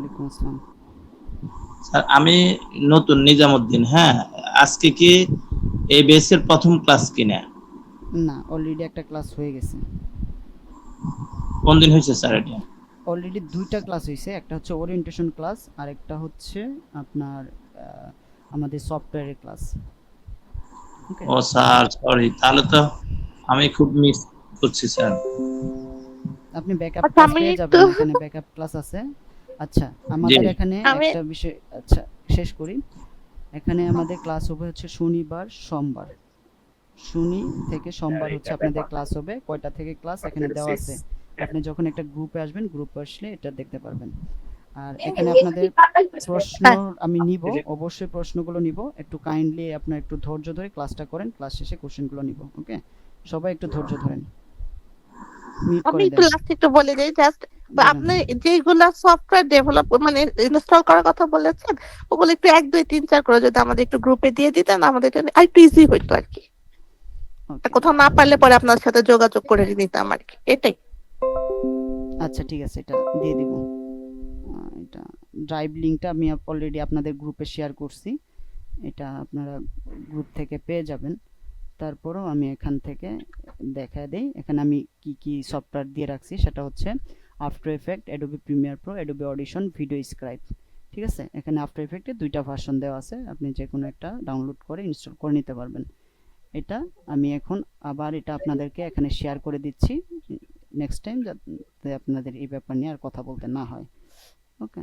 ওয়ালাইকুম আসসালাম। স্যার আমি নতুন নিজামুদ্দিন, হ্যাঁ। আজকে কি এই বেসের প্রথম ক্লাস কিনা? না, অলরেডি একটা ক্লাস হয়ে গেছে। কোন দিন হয়েছে স্যার এটা? অলরেডি ২টা ক্লাস হইছে। একটা হচ্ছে ওরিয়েন্টেশন ক্লাস আর একটা হচ্ছে আপনার আহ, আমাদের সফটওয়্যারের ক্লাস। ওকে। ও স্যার, সরি, তাহলে তো আমি খুব মিস করছি স্যার। আপনি ব্যাকআপ আচ্ছা ক্লাস আমি পেয়ে একটু যাবেন, এখানে ব্যাকআপ ক্লাস আছে। আচ্ছা, জি। আমাদের এখানে আমি একটা বিষয়, আচ্ছা শেষ করি। এখানে আমাদের ক্লাস হবে হচ্ছে শনিবার সোমবার। শনি থেকে সোমবার হচ্ছে আপনাদের ক্লাস হবে। কয়টা থেকে ক্লাস এখানে দেওয়া আছে। আপনি যখন একটা গ্রুপে আসবেন, গ্রুপে আসলে এটা দেখতে পারবেন। আর এখানে আপনাদের প্রশ্ন হ্যাঁ, আমি নিব, অবশ্যই প্রশ্নগুলো নিব। একটু কাইন্ডলি আপনার একটু ধৈর্য ধরে ক্লাসটা করেন, ক্লাস শেষে কোশ্চেনগুলো নিব। ওকে, সবাই একটু ধৈর্য ধরেন। মিউট আমি করে একটু দেন। লাস্ট একটু বলে দিই জাস্ট। বলেন। আপনি যেগুলা সফটওয়্যার ডেভেলপ মানে ইনস্টল করার কথা বলেছেন, ওগুলো একটু 1 2 3 4 করে যদি আমাদের একটু গ্রুপে দিয়ে দিতেন, আমাদের জন্য একটু ইজি হইতো আর কি। ওকে, কোথাও না পারলে পরে আপনার সাথে যোগাযোগ করে নিতাম আর কি, এটাই। আচ্ছা ঠিক আছে, এটা দিয়ে দিব। এটা ড্রাইভ লিঙ্কটা আমি অলরেডি আপনাদের গ্রুপে শেয়ার করছি। এটা আপনারা গ্রুপ থেকে পেয়ে যাবেন। তারপরেও আমি এখান থেকে দেখা দেই, এখানে আমি কি কি সফটওয়্যার দিয়ে রাখছি সেটা হচ্ছে after effect, Adobe Premiere Pro, Adobe audition, video scribe. ঠিক আছে, এখানে আফটার এফেক্টে 2টা ভার্সন দেওয়া আছে, আপনি যে কোনো একটা ডাউনলোড করে ইনস্টল করে নিতে পারবেন। এটা আমি এখন আবার এটা আপনাদেরকে এখানে শেয়ার করে দিচ্ছি, নেক্সট টাইম যাতে আপনাদের এই ব্যাপার নিয়ে আর কথা বলতে না হয়। ওকে,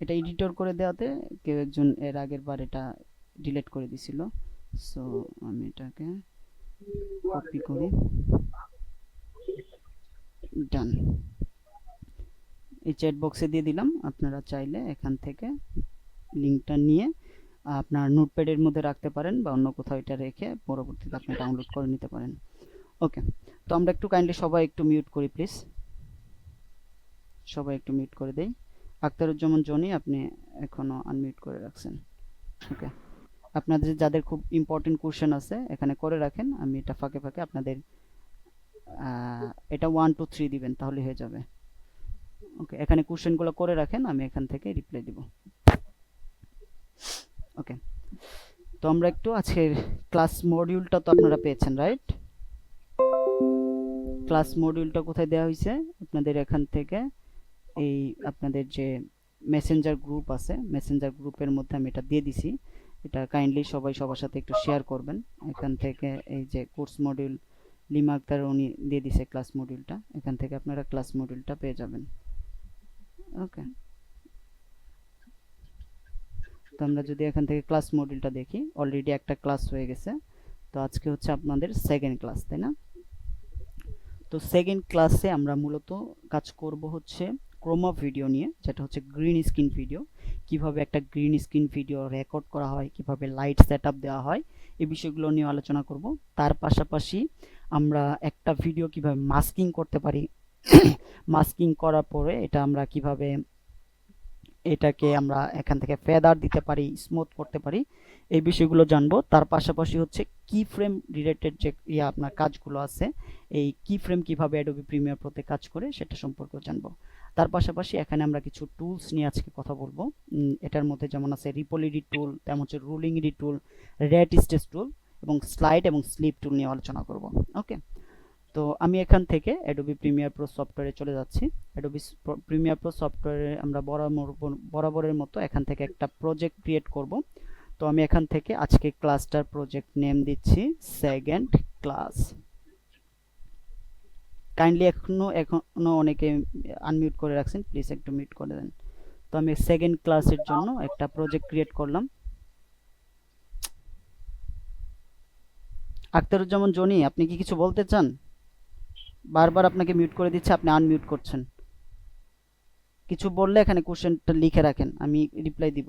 এটা এডিটর করে দেওয়াতে কেউ একজন এর আগের বার এটা ডিলিট করে দিছিল। সো আমি এটাকে কপি করি, ডান। এই চ্যাট বক্সে দিয়ে দিলাম, আপনারা চাইলে এখান থেকে লিঙ্কটা নিয়ে আপনার নোটপ্যাডের মধ্যে রাখতে পারেন বা অন্য কোথাও এটা রেখে পরবর্তীতে আপনি ডাউনলোড করে নিতে পারেন। ওকে, তো আমরা একটু কাইন্ডলি সবাই একটু মিউট করি প্লিজ, সবাই একটু মিউট করে দেই। আখতারুজ্জামান জনি, আপনি এখনো আনমিউট করে রাখছেন। ওকে, আপনাদের যাদের খুব ইম্পর্টেন্ট কোশ্চেন আছে এখানে করে রাখেন, আমি এটা ফাঁকে ফাঁকে আপনাদের এটা 1 2 3 দিবেন তাহলে হয়ে যাবে। ওকে, এখানে কোশ্চেনগুলো করে রাখেন, আমি এখান থেকে রিপ্লাই দিব। ওকে, তো আমরা একটু আজকের ক্লাস মডিউলটা তো আপনারা পেয়েছেন, রাইট? ক্লাস মডিউলটা কোথায় দেওয়া হয়েছে আপনাদের? এখান থেকে এই আপনাদের যে মেসেঞ্জার গ্রুপ আছে, মেসেঞ্জার গ্রুপের মধ্যে আমি এটা দিয়ে দিছি। এটা কাইন্ডলি সবাই সবার সাথে একটু শেয়ার করবেন। এখান থেকে এই যে কোর্স মডিউল লিমা আক্তার উনি দিয়ে দিছে ক্লাস মডিউলটা, এখান থেকে আপনারা ক্লাস মডিউলটা পেয়ে যাবেন। ওকে, তো আমরা যদি এখান থেকে ক্লাস মডিউলটা দেখি, অলরেডি একটা ক্লাস হয়ে গেছে। তো আজকে হচ্ছে আপনাদের সেকেন্ড ক্লাস, তাই না? তো সেকেন্ড ক্লাসে আমরা মূলত কাজ করব হচ্ছে ক্রোমা ভিডিও নিয়ে, যেটা হচ্ছে গ্রিন স্ক্রিন ভিডিও। কিভাবে একটা গ্রিন স্ক্রিন ভিডিও রেকর্ড করা হয়, কিভাবে লাইট সেটআপ দেওয়া হয়, এই বিষয়গুলো নিয়ে আলোচনা করব। তার পাশাপাশি আমরা একটা ভিডিও কিভাবে মাস্কিং করতে পারি, মাস্কিং করার পরে এটা আমরা কিভাবে এটাকে আমরা এখান থেকে ফেদার দিতে পারি, স্মুথ করতে পারি, এই বিষয়গুলো জানবো। তার পাশাপাশি হচ্ছে কি ফ্রেম রিলেটেড যে আপনার কাজগুলো আছে, এই কি ফ্রেম কিভাবে অ্যাডোবি প্রিমিয়ার প্রোতে কাজ করে সেটা সম্পর্কে জানবো। তার পাশাপাশি এখানে আমরা কিছু টুলস নিয়ে আজকে কথা বলবো। এটার মধ্যে যেমন আছে রিপল এডিট টুল, তেমন হচ্ছে রুলিং এডিট টুল, রেট স্টেজ টুল এবং স্লাইড এবং স্লিপ টুল নিয়ে আলোচনা করব। ওকে, তো আমি এখান থেকে অ্যাডোবি প্রিমিয়ার প্রো সফটওয়্যারে চলে যাচ্ছি। অ্যাডোবি প্রিমিয়ার প্রো সফটওয়্যারে আমরা বরাবরের মতো এখান থেকে একটা প্রজেক্ট ক্রিয়েট করব। তো আমি এখান থেকে আজকে ক্লাসটার প্রজেক্ট নেম দিচ্ছি সেকেন্ড ক্লাস। কাইন্ডলি এখনো অনেকে আনমিউট করে রাখছেন, প্লিজ একটু মিউট করে দেন। তো আমি সেকেন্ড ক্লাসের জন্য একটা প্রজেক্ট ক্রিয়েট করলাম। আখতারুজ্জামান জনি, আপনি কি কিছু বলতে চান? বারবার আপনাকে মিউট করে দিচ্ছে, আপনি আনমিউট করছেন। কিছু বললে এখানে কোশ্চেনটা লিখে রাখেন, আমি রিপ্লাই দিব।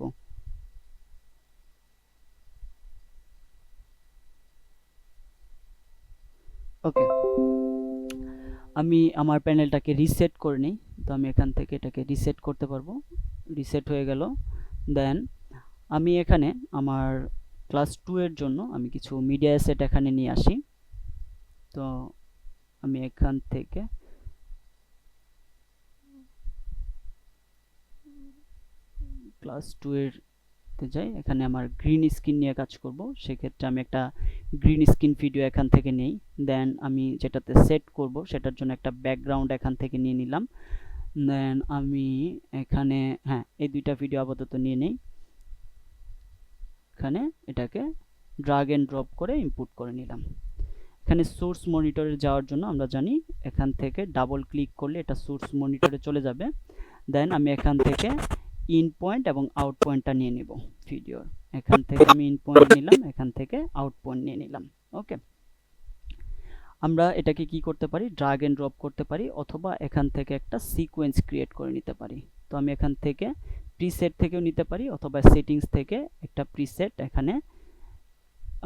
ওকে, আমি আমার প্যানেলটাকে রিসেট করে নিই। তো আমি এখান থেকে এটাকে রিসেট করতে পারবো, রিসেট হয়ে গেল। দেন আমি এখানে আমার ক্লাস 2 এর জন্য আমি কিছু মিডিয়া অ্যাসেট এখানে নিয়ে আসি। তো আমি এখান থেকে ক্লাস 2 এর তে যাই, এখানে আমার গ্রিন স্ক্রিন নিয়ে কাজ করব। সেক্ষেত্রে আমি একটা গ্রিন স্ক্রিন ভিডিও এখান থেকে নেই, দেন আমি যেটাতে সেট করব সেটার জন্য একটা ব্যাকগ্রাউন্ড এখান থেকে নিয়ে নিলাম। দেন আমি এখানে হ্যাঁ এই দুইটা ভিডিও আপাতত নিয়ে নেই, এখানে এটাকে ড্রাগ এন্ড ড্রপ করে ইনপুট করে নিলাম। এখানে সোর্স মনিটরে যাওয়ার জন্য আমরা জানি এখান থেকে ডাবল ক্লিক করলে এটা সোর্স মনিটরে চলে যাবে। দেন আমি এখান থেকে ইন পয়েন্ট এবং আউট পয়েন্টটা নিয়ে নিব ভিডিওর। এখান থেকে আমি ইন পয়েন্ট নিলাম, এখান থেকে আউট পয়েন্ট নিয়ে নিলাম। ওকে, আমরা এটাকে কি করতে পারি, ড্রাগ এন্ড ড্রপ করতে পারি, অথবা এখান থেকে একটা সিকোয়েন্স ক্রিয়েট করে নিতে পারি। তো আমি এখান থেকে প্রিসেট থেকেও নিতে পারি, অথবা সেটিংস থেকে একটা প্রিসেট, এখানে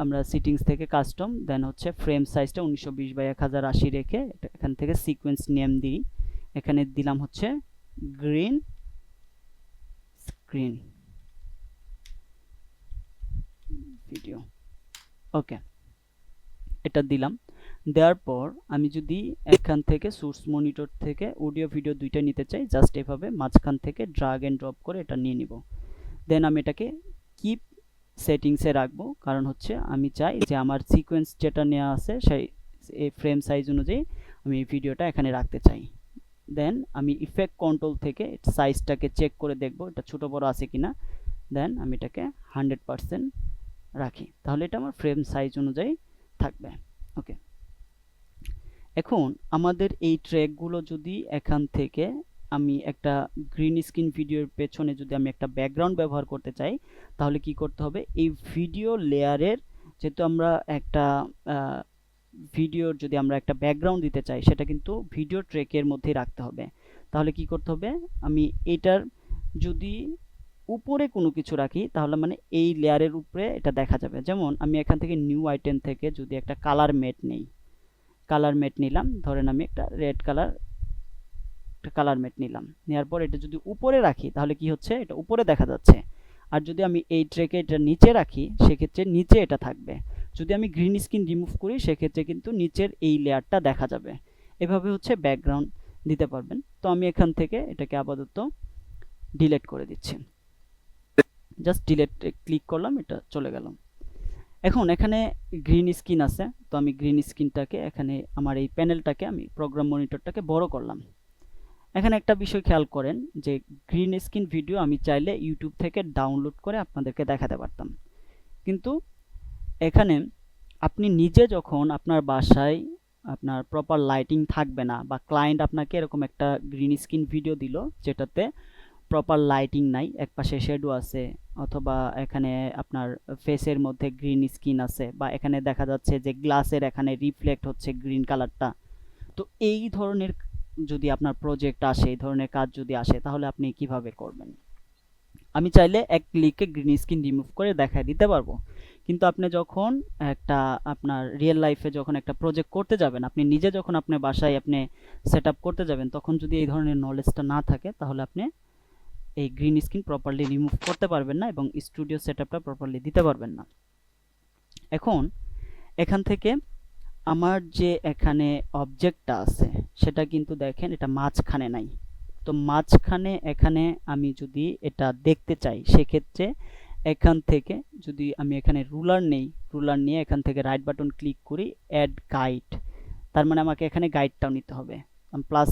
আমরা সেটিংস থেকে কাস্টম, দেন হচ্ছে ফ্রেম সাইজটা 1920x1080 রেখে এখান থেকে সিকোয়েন্স নেম দিই, এখানে দিলাম হচ্ছে গ্রিন স্ক্রিন ভিডিও। ওকে, এটা দিলাম। দেওয়ার পর আমি যদি এখান থেকে সোর্স মনিটর থেকে অডিও ভিডিও দুইটা নিতে চাই, জাস্ট এভাবে মাঝখান থেকে ড্রাগ এন্ড ড্রপ করে এটা নিয়ে নিব। দেন আমি এটাকে কিপ সেটিংসে রাখবো, কারণ হচ্ছে আমি চাই যে আমার সিকোয়েন্স যেটা নেওয়া আছে সেই এই ফ্রেম সাইজ অনুযায়ী আমি এই ভিডিওটা এখানে রাখতে চাই। দেন আমি ইফেক্ট কন্ট্রোল থেকে সাইজটাকে চেক করে দেখব এটা ছোট বড় আছে কিনা। দেন আমি এটাকে 100% রাখি, তাহলে এটা আমার ফ্রেম সাইজ অনুযায়ী থাকবে। ওকে, এখন আমাদের এই ট্র্যাকগুলো যদি এখান থেকে আমি একটা গ্রিন স্ক্রিন ভিডিওর পেছনে যদি আমি একটা ব্যাকগ্রাউন্ড ব্যবহার করতে চাই, তাহলে কি করতে হবে, এই ভিডিও লেয়ারের যেহেতু আমরা একটা ভিডিওর যদি আমরা একটা ব্যাকগ্রাউন্ড দিতে চাই সেটা কিন্তু ভিডিও ট্র্যাকের মধ্যেই রাখতে হবে। তাহলে কি করতে হবে, আমি এটার যদি উপরে কোনো কিছু রাখি তাহলে মানে এই লেয়ারের উপরে এটা দেখা যাবে। যেমন আমি এখান থেকে নিউ আইটেম থেকে যদি একটা কালার মেট নেই, কালার মেট নিলাম, ধরেন আমি একটা রেড কালার একটা কালার মেট নিলাম, নেওয়ার পর এটা যদি উপরে রাখি তাহলে কি হচ্ছে, এটা উপরে দেখা যাচ্ছে। আর যদি আমি এই ট্র্যাকে এটা নিচে রাখি সেক্ষেত্রে নিচে এটা থাকবে। যদি আমি গ্রিন স্ক্রিন রিমুভ করি সেক্ষেত্রে কিন্তু নিচের এই লেয়ারটা দেখা যাবে। এভাবে হচ্ছে ব্যাকগ্রাউন্ড দিতে পারবেন। তো আমি এখান থেকে এটাকে আপাতত ডিলিট করে দিচ্ছি, জাস্ট ডিলিট ক্লিক করলাম, এটা চলে গেল। এখন এখানে গ্রিন স্ক্রিন আছে, তো আমি গ্রিন স্ক্রিনটাকে এখানে আমার এই প্যানেলটাকে আমি প্রোগ্রাম মনিটরটাকে বড় করলাম। এখানে একটা বিষয় খেয়াল করেন যে গ্রিন স্ক্রিন ভিডিও আমি চাইলে ইউটিউব থেকে ডাউনলোড করে আপনাদেরকে দেখাতে পারতাম, কিন্তু এখানে আপনি নিজে যখন আপনার বাসায় আপনার প্রপার লাইটিং থাকবে না, বা ক্লায়েন্ট আপনাকে এরকম একটা গ্রিন স্ক্রিন ভিডিও দিল যেটাতে প্রপার লাইটিং নাই, একপাশে শ্যাডো আছে, অথবা এখানে আপনার ফেসের মধ্যে গ্রিন স্ক্রিন আছে, বা এখানে দেখা যাচ্ছে যে গ্লাসের এখানে রিফ্লেক্ট হচ্ছে গ্রিন কালারটা। তো এই ধরনের যদি আপনার প্রজেক্ট আসে, এই ধরনের কাজ যদি আসে, তাহলে আপনি কিভাবে করবেন? আমি চাইলে এক ক্লিকে গ্রিন স্ক্রিন রিমুভ করে দেখায় দিতে পারবো, কিন্তু আপনি যখন একটা আপনার রিয়েল লাইফে যখন একটা প্রজেক্ট করতে যাবেন, আপনি নিজে যখন আপনার বাসায় আপনি সেট আপ করতে যাবেন, তখন যদি এই ধরনের নলেজটা না থাকে তাহলে আপনি এই গ্রিন স্ক্রিন প্রপারলি রিমুভ করতে পারবেন না এবং স্টুডিও সেটআপটা প্রপারলি দিতে পারবেন না। এখন এখান থেকে আমার যে এখানে অবজেক্টটা আছে সেটা কিন্তু দেখেন এটা মাঝখানে নাই। তো মাঝখানে এখানে আমি যদি এটা দেখতে চাই সেক্ষেত্রে এখান থেকে যদি আমি এখানে রুলার নেই, রুলার নিয়ে এখান থেকে রাইট বাটন ক্লিক করি, অ্যাড গাইড, তার মানে আমাকে এখানে গাইডটাও নিতে হবে। আমি প্লাস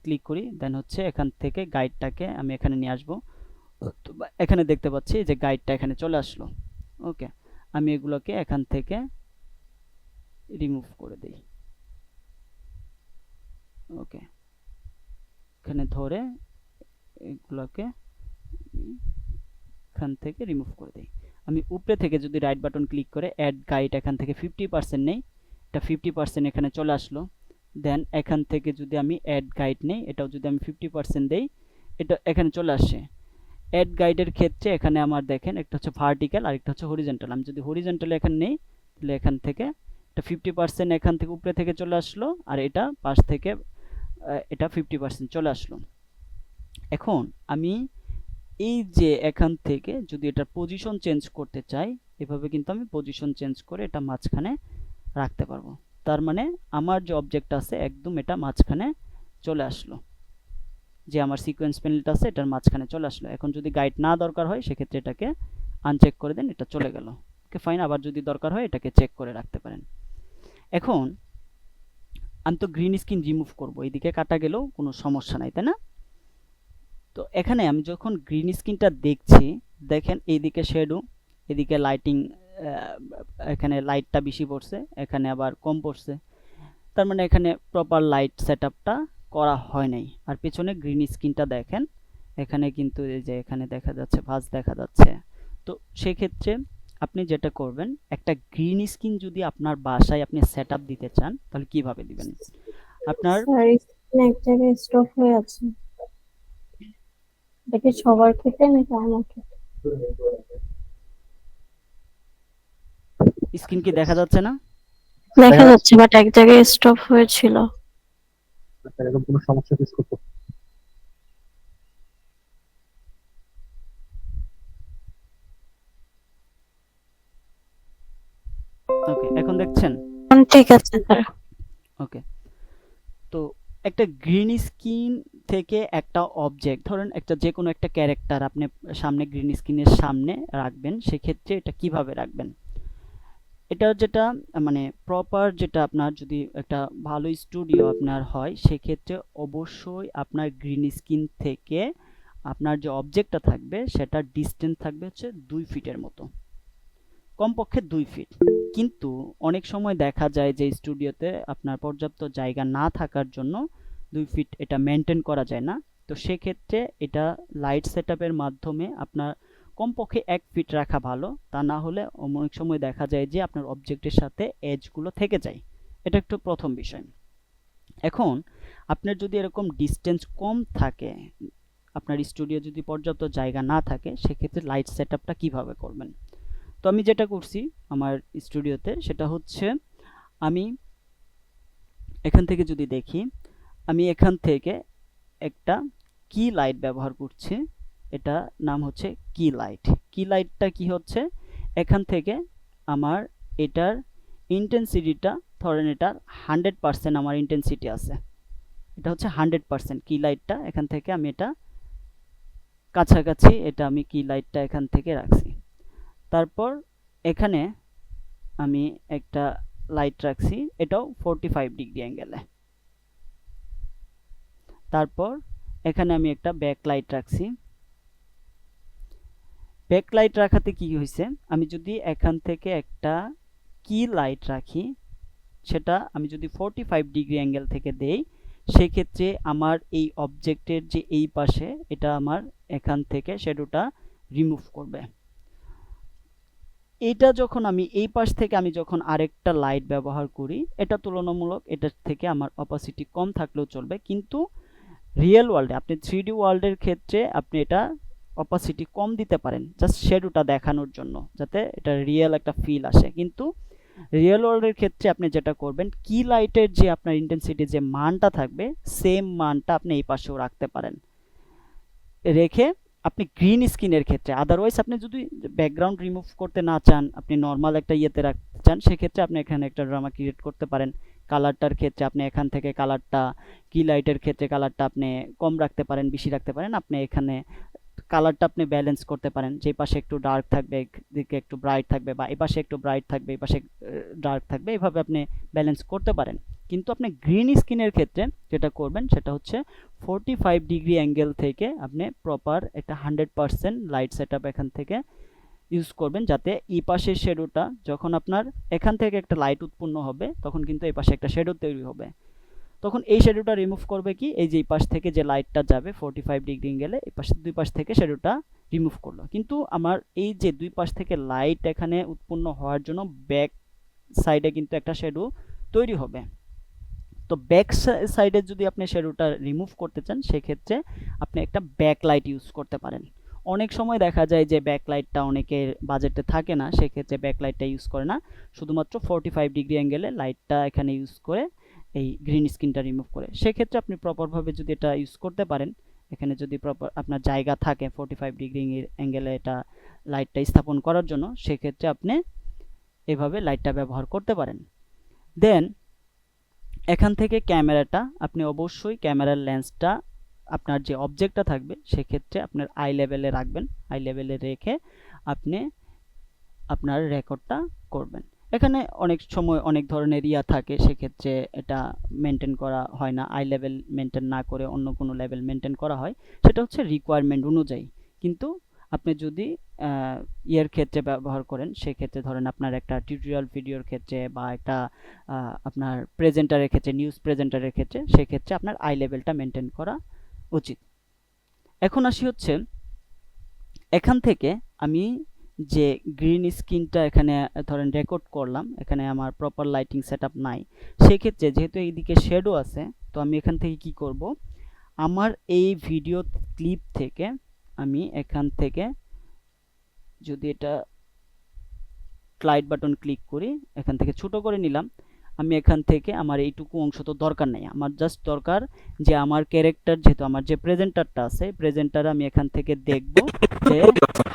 ক্লিক করি, দেন হচ্ছে এখান থেকে গাইডটাকে আমি এখানে নিয়ে আসবো। তো এখানে দেখতে পাচ্ছি যে গাইডটা এখানে চলে আসলো। ওকে, আমি এগুলোকে এখান থেকে রিমুভ করে দেই। ওকে, এখানে ধরে এগুলোকে এখান থেকে রিমুভ করে দেই। আমি উপরে থেকে যদি রাইট বাটন ক্লিক করে অ্যাড গাইড এখান থেকে 50% নেই, এটা 50% এখানে চলে আসলো। দেন এখান থেকে যদি আমি অ্যাড গাইড নেই, এটাও যদি আমি 50% দেই, এটা এখানে চলে আসে। অ্যাড গাইডের ক্ষেত্রে এখানে আমার দেখেন একটা হচ্ছে ভার্টিক্যাল আর একটা হচ্ছে হরিজন্টাল। আমি যদি হরিজন্টাল এখানে নেই তাহলে এখান থেকে এটা 50% এখান থেকে উপরে থেকে চলে আসলো, আর এটা পাশ থেকে এটা 50% চলে আসলো। এখন আমি এই যে এখান থেকে যদি এটা পজিশন চেঞ্জ করতে চাই, এভাবে কিন্তু আমি পজিশন চেঞ্জ করে এটা মাঝখানে রাখতে পারবো। তার মানে আমার যে অবজেক্ট আছে একদম এটা মাঝখানে চলে আসলো। যে আমার সিকোয়েন্স প্যানেলটা আছে এটার মাঝখানে চলে আসলো। এখন যদি গাইড না দরকার হয় সেক্ষেত্রে এটাকে আনচেক করে দেন, এটা চলে গেল। ওকে ফাইন, আবার যদি দরকার হয় এটাকে চেক করে রাখতে পারেন। এখন আমি তো গ্রিন স্ক্রিন রিমুভ করবো, এইদিকে কাটা গেলেও কোনো সমস্যা নাই, তাই না? তো এখানে আমি যখন গ্রিন স্ক্রিনটা দেখছি, দেখেন এইদিকে শ্যাডো, এদিকে লাইটিং, এখানে লাইটটা বেশি পড়ছে, এখানে আবার কম পড়ছে, তার মানে এখানে প্রপার লাইট সেটআপটা করা হয় নাই। আর পেছনে গ্রিন স্ক্রিনটা দেখেন, এখানে কিন্তু এই যে এখানে দেখা যাচ্ছে ভাঁজ দেখা যাচ্ছে। তো সেক্ষেত্রে আপনি যেটা করবেন, একটা গ্রিন স্ক্রিন যদি আপনার বাসায় আপনি সেটআপ দিতে চান তাহলে কিভাবে দিবেন? আপনার স্যার স্ক্রিন এক জায়গায় স্টপ হয়ে আছে, এটা কি সবার ক্ষেত্রে নাকি আমার ক্ষেত্রে? স্ক্রিন কি দেখা যাচ্ছে না? দেখা যাচ্ছে বাট এক জায়গায় স্টপ হয়েছিল। এরকম কোনো সমস্যা ফেস করতে ওকে, এখন দেখছেন? ঠিক আছে স্যার। ওকে, তো একটা গ্রিন স্ক্রিন থেকে একটা অবজেক্ট, ধরেন একটা যে কোনো একটা ক্যারেক্টার আপনি সামনে গ্রিন স্ক্রিনের সামনে রাখবেন, সেক্ষেত্রে এটা কিভাবে রাখবেন? এটা যেটা মানে প্রপার, যেটা আপনার যদি একটা ভালো স্টুডিও আপনার হয় সেক্ষেত্রে অবশ্যই আপনার গ্রিন স্ক্রিন থেকে আপনার যে অবজেক্টটা থাকবে সেটার ডিস্টেন্স থাকবে হচ্ছে 2 ফিটের মতো, কমপক্ষে 2 ফিট। কিন্তু অনেক সময় দেখা যায় যে স্টুডিওতে আপনার পর্যাপ্ত জায়গা না থাকার জন্য 2 ফিট এটা মেনটেন করা যায় না। তো সেক্ষেত্রে এটা লাইট সেটআপের মাধ্যমে আপনার কমপক্ষে 1 ফিট রাখা ভালো, তা না হলে অনেক সময় দেখা যায় যে আপনার অবজেক্টের সাথে এজগুলো থেকে যায়। এটা একটু প্রথম বিষয়। এখন আপনার যদি এরকম ডিস্টেন্স কম থাকে, আপনার স্টুডিও যদি পর্যাপ্ত জায়গা না থাকে, সেক্ষেত্রে লাইট সেটআপটা কিভাবে করবেন? তো আমি যেটা করছি আমার স্টুডিওতে সেটা হচ্ছে, আমি এখান থেকে যদি দেখি, আমি এখান থেকে একটা কি লাইট ব্যবহার করছি, এটা নাম হচ্ছে কি লাইট। কি লাইটটা কি হচ্ছে, এখান থেকে আমার এটার ইন্টেন্সিটিটা, ধরেন এটার 100% আমার ইন্টেন্সিটি আছে, এটা হচ্ছে 100% কি লাইটটা। এখান থেকে আমি এটা কাছাকাছি, এটা আমি কি লাইটটা এখান থেকে রাখছি। তারপর এখানে আমি একটা লাইট রাখছি, এটাও 45 ডিগ্রি অ্যাঙ্গেলে। তারপর এখানে আমি একটা ব্যাক লাইট রাখছি। ব্যাক লাইট রাখাতে কি হয়েছে, আমি যদি এখান থেকে একটা কি লাইট রাখি, সেটা আমি যদি 45 ডিগ্রি অ্যাঙ্গেল থেকে দেই, সেক্ষেত্রে আমার এই অবজেক্টের যে এই পাশে, এটা আমার এখান থেকে শ্যাডোটা রিমুভ করবে। এটা যখন আমি এই পাশ থেকে আমি যখন আরেকটা লাইট ব্যবহার করি, এটা তুলনামূলক এটার থেকে আমার অপাসিটি কম থাকলেও চলবে, কিন্তু রিয়েল ওয়ার্ল্ডে আপনি 3D ওয়ার্ল্ডের ক্ষেত্রে আপনি এটা অপাসিটি কম দিতে পারেন, জাস্ট শ্যাডোটা দেখানোর জন্য, যাতে এটা রিয়েল একটা ফিল আসে। কিন্তু রিয়েল ওয়ার্ল্ডের ক্ষেত্রে আপনি যেটা করবেন, কি লাইটের যে আপনার ইন্টেন্সিটি যে মানটা থাকবে, সেম মানটা আপনি এই পাশেও রাখতে পারেন, রেখে আপনি গ্রিন স্ক্রিনের ক্ষেত্রে, আদারওয়াইজ আপনি যদি ব্যাকগ্রাউন্ড রিমুভ করতে না চান, আপনি নর্মাল একটা ইয়েতে রাখতে চান, সেক্ষেত্রে আপনি এখানে একটা ড্রামা ক্রিয়েট করতে পারেন। কালারটার ক্ষেত্রে আপনি এখান থেকে কালারটা, কি লাইটের ক্ষেত্রে কালারটা আপনি কম রাখতে পারেন, বেশি রাখতে পারেন। আপনি এখানে কালারটা আপনি ব্যালেন্স করতে পারেন, যে পাশে একটু ডার্ক থাকবে একদিকে একটু ব্রাইট থাকবে, বা এই পাশে একটু ব্রাইট থাকবে এই পাশে ডার্ক থাকবে, এভাবে আপনি ব্যালেন্স করতে পারেন। কিন্তু আপনি গ্রিন স্ক্রিনের ক্ষেত্রে যেটা করবেন সেটা হচ্ছে 45 ডিগ্রি অ্যাঙ্গেল থেকে আপনি প্রপার একটা 100% লাইট সেটআপ এখান থেকে ইউজ করবেন, যাতে এই পাশের শ্যাডোটা যখন আপনার এখান থেকে একটা লাইট উৎপন্ন হবে, তখন কিন্তু এই পাশে একটা শ্যাডো তৈরি হবে। তখন এই শ্যাডোটা রিমুভ করবে কি, এই যে এই পাশ থেকে যে লাইটটা যাবে 45 ডিগ্রি অ্যাঙ্গেলে, এই পাশে দুই পাশ থেকে শ্যাডোটা রিমুভ করলো। কিন্তু আমার এই যে দুই পাশ থেকে লাইট এখানে উৎপন্ন হওয়ার জন্য ব্যাক সাইডে কিন্তু একটা শ্যাডো তৈরি হবে। তো ব্যাক সাইডে যদি আপনি শ্যাডোটা রিমুভ করতে চান, সেক্ষেত্রে আপনি একটা ব্যাক লাইট ইউজ করতে পারেন। অনেক সময় দেখা যায় যে ব্যাক লাইটটা অনেকের বাজেটে থাকে না, সেক্ষেত্রে ব্যাক লাইটটা ইউজ করে না, শুধুমাত্র 45 ডিগ্রি অ্যাঙ্গেলে লাইটটা এখানে ইউজ করে এই গ্রিন স্ক্রিনটা রিমুভ করে। সেক্ষেত্রে আপনি প্রপারভাবে যদি এটা ইউজ করতে পারেন, এখানে যদি প্রপার আপনার জায়গা থাকে 45 ডিগ্রি অ্যাঙ্গেলে এটা লাইটটা স্থাপন করার জন্য, সেক্ষেত্রে আপনি এভাবে লাইটটা ব্যবহার করতে পারেন। দেন এখান থেকে ক্যামেরাটা আপনি অবশ্যই ক্যামেরার লেন্সটা আপনার যে অবজেক্টটা থাকবে সেক্ষেত্রে আপনার আই লেভেলে রাখবেন, আই লেভেলে রেখে আপনি আপনার রেকর্ডটা করবেন। এখানে অনেক সময় অনেক ধরনের ইয়া থাকে, সেক্ষেত্রে এটা মেনটেন করা হয় না, আই লেভেল মেনটেন না করে অন্য কোনো লেভেল মেনটেন করা হয়, সেটা হচ্ছে রিকোয়ারমেন্ট অনুযায়ী। কিন্তু আপনি যদি ইয়ের ক্ষেত্রে ব্যবহার করেন, সেক্ষেত্রে ধরেন আপনার একটা টিউটোরিয়াল ভিডিওর ক্ষেত্রে বা একটা আপনার প্রেজেন্টারের ক্ষেত্রে, নিউজ প্রেজেন্টারের ক্ষেত্রে, সেক্ষেত্রে আপনার আই লেভেলটা মেনটেন করা উচিত। এখন আসি হচ্ছে এখান থেকে আমি যে গ্রিন স্ক্রিনটা এখানে ধরেন রেকর্ড করলাম, এখানে আমার প্রপার লাইটিং সেটআপ নাই, সেক্ষেত্রে যেহেতু এইদিকে শ্যাডো আছে, তো আমি এখান থেকে কি করব, আমার এই ভিডিও ক্লিপ থেকে আমি এখান থেকে যদি এটা স্লাইড বাটন ক্লিক করি, এখান থেকে ছোট করে নিলাম, আমি এখান থেকে আমার এইটুকু অংশ তো দরকার নেই, আমার জাস্ট দরকার যে আমার ক্যারেক্টার, যেহেতু আমার যে প্রেজেন্টারটা আছে, প্রেজেন্টার আমি এখান থেকে দেখব যে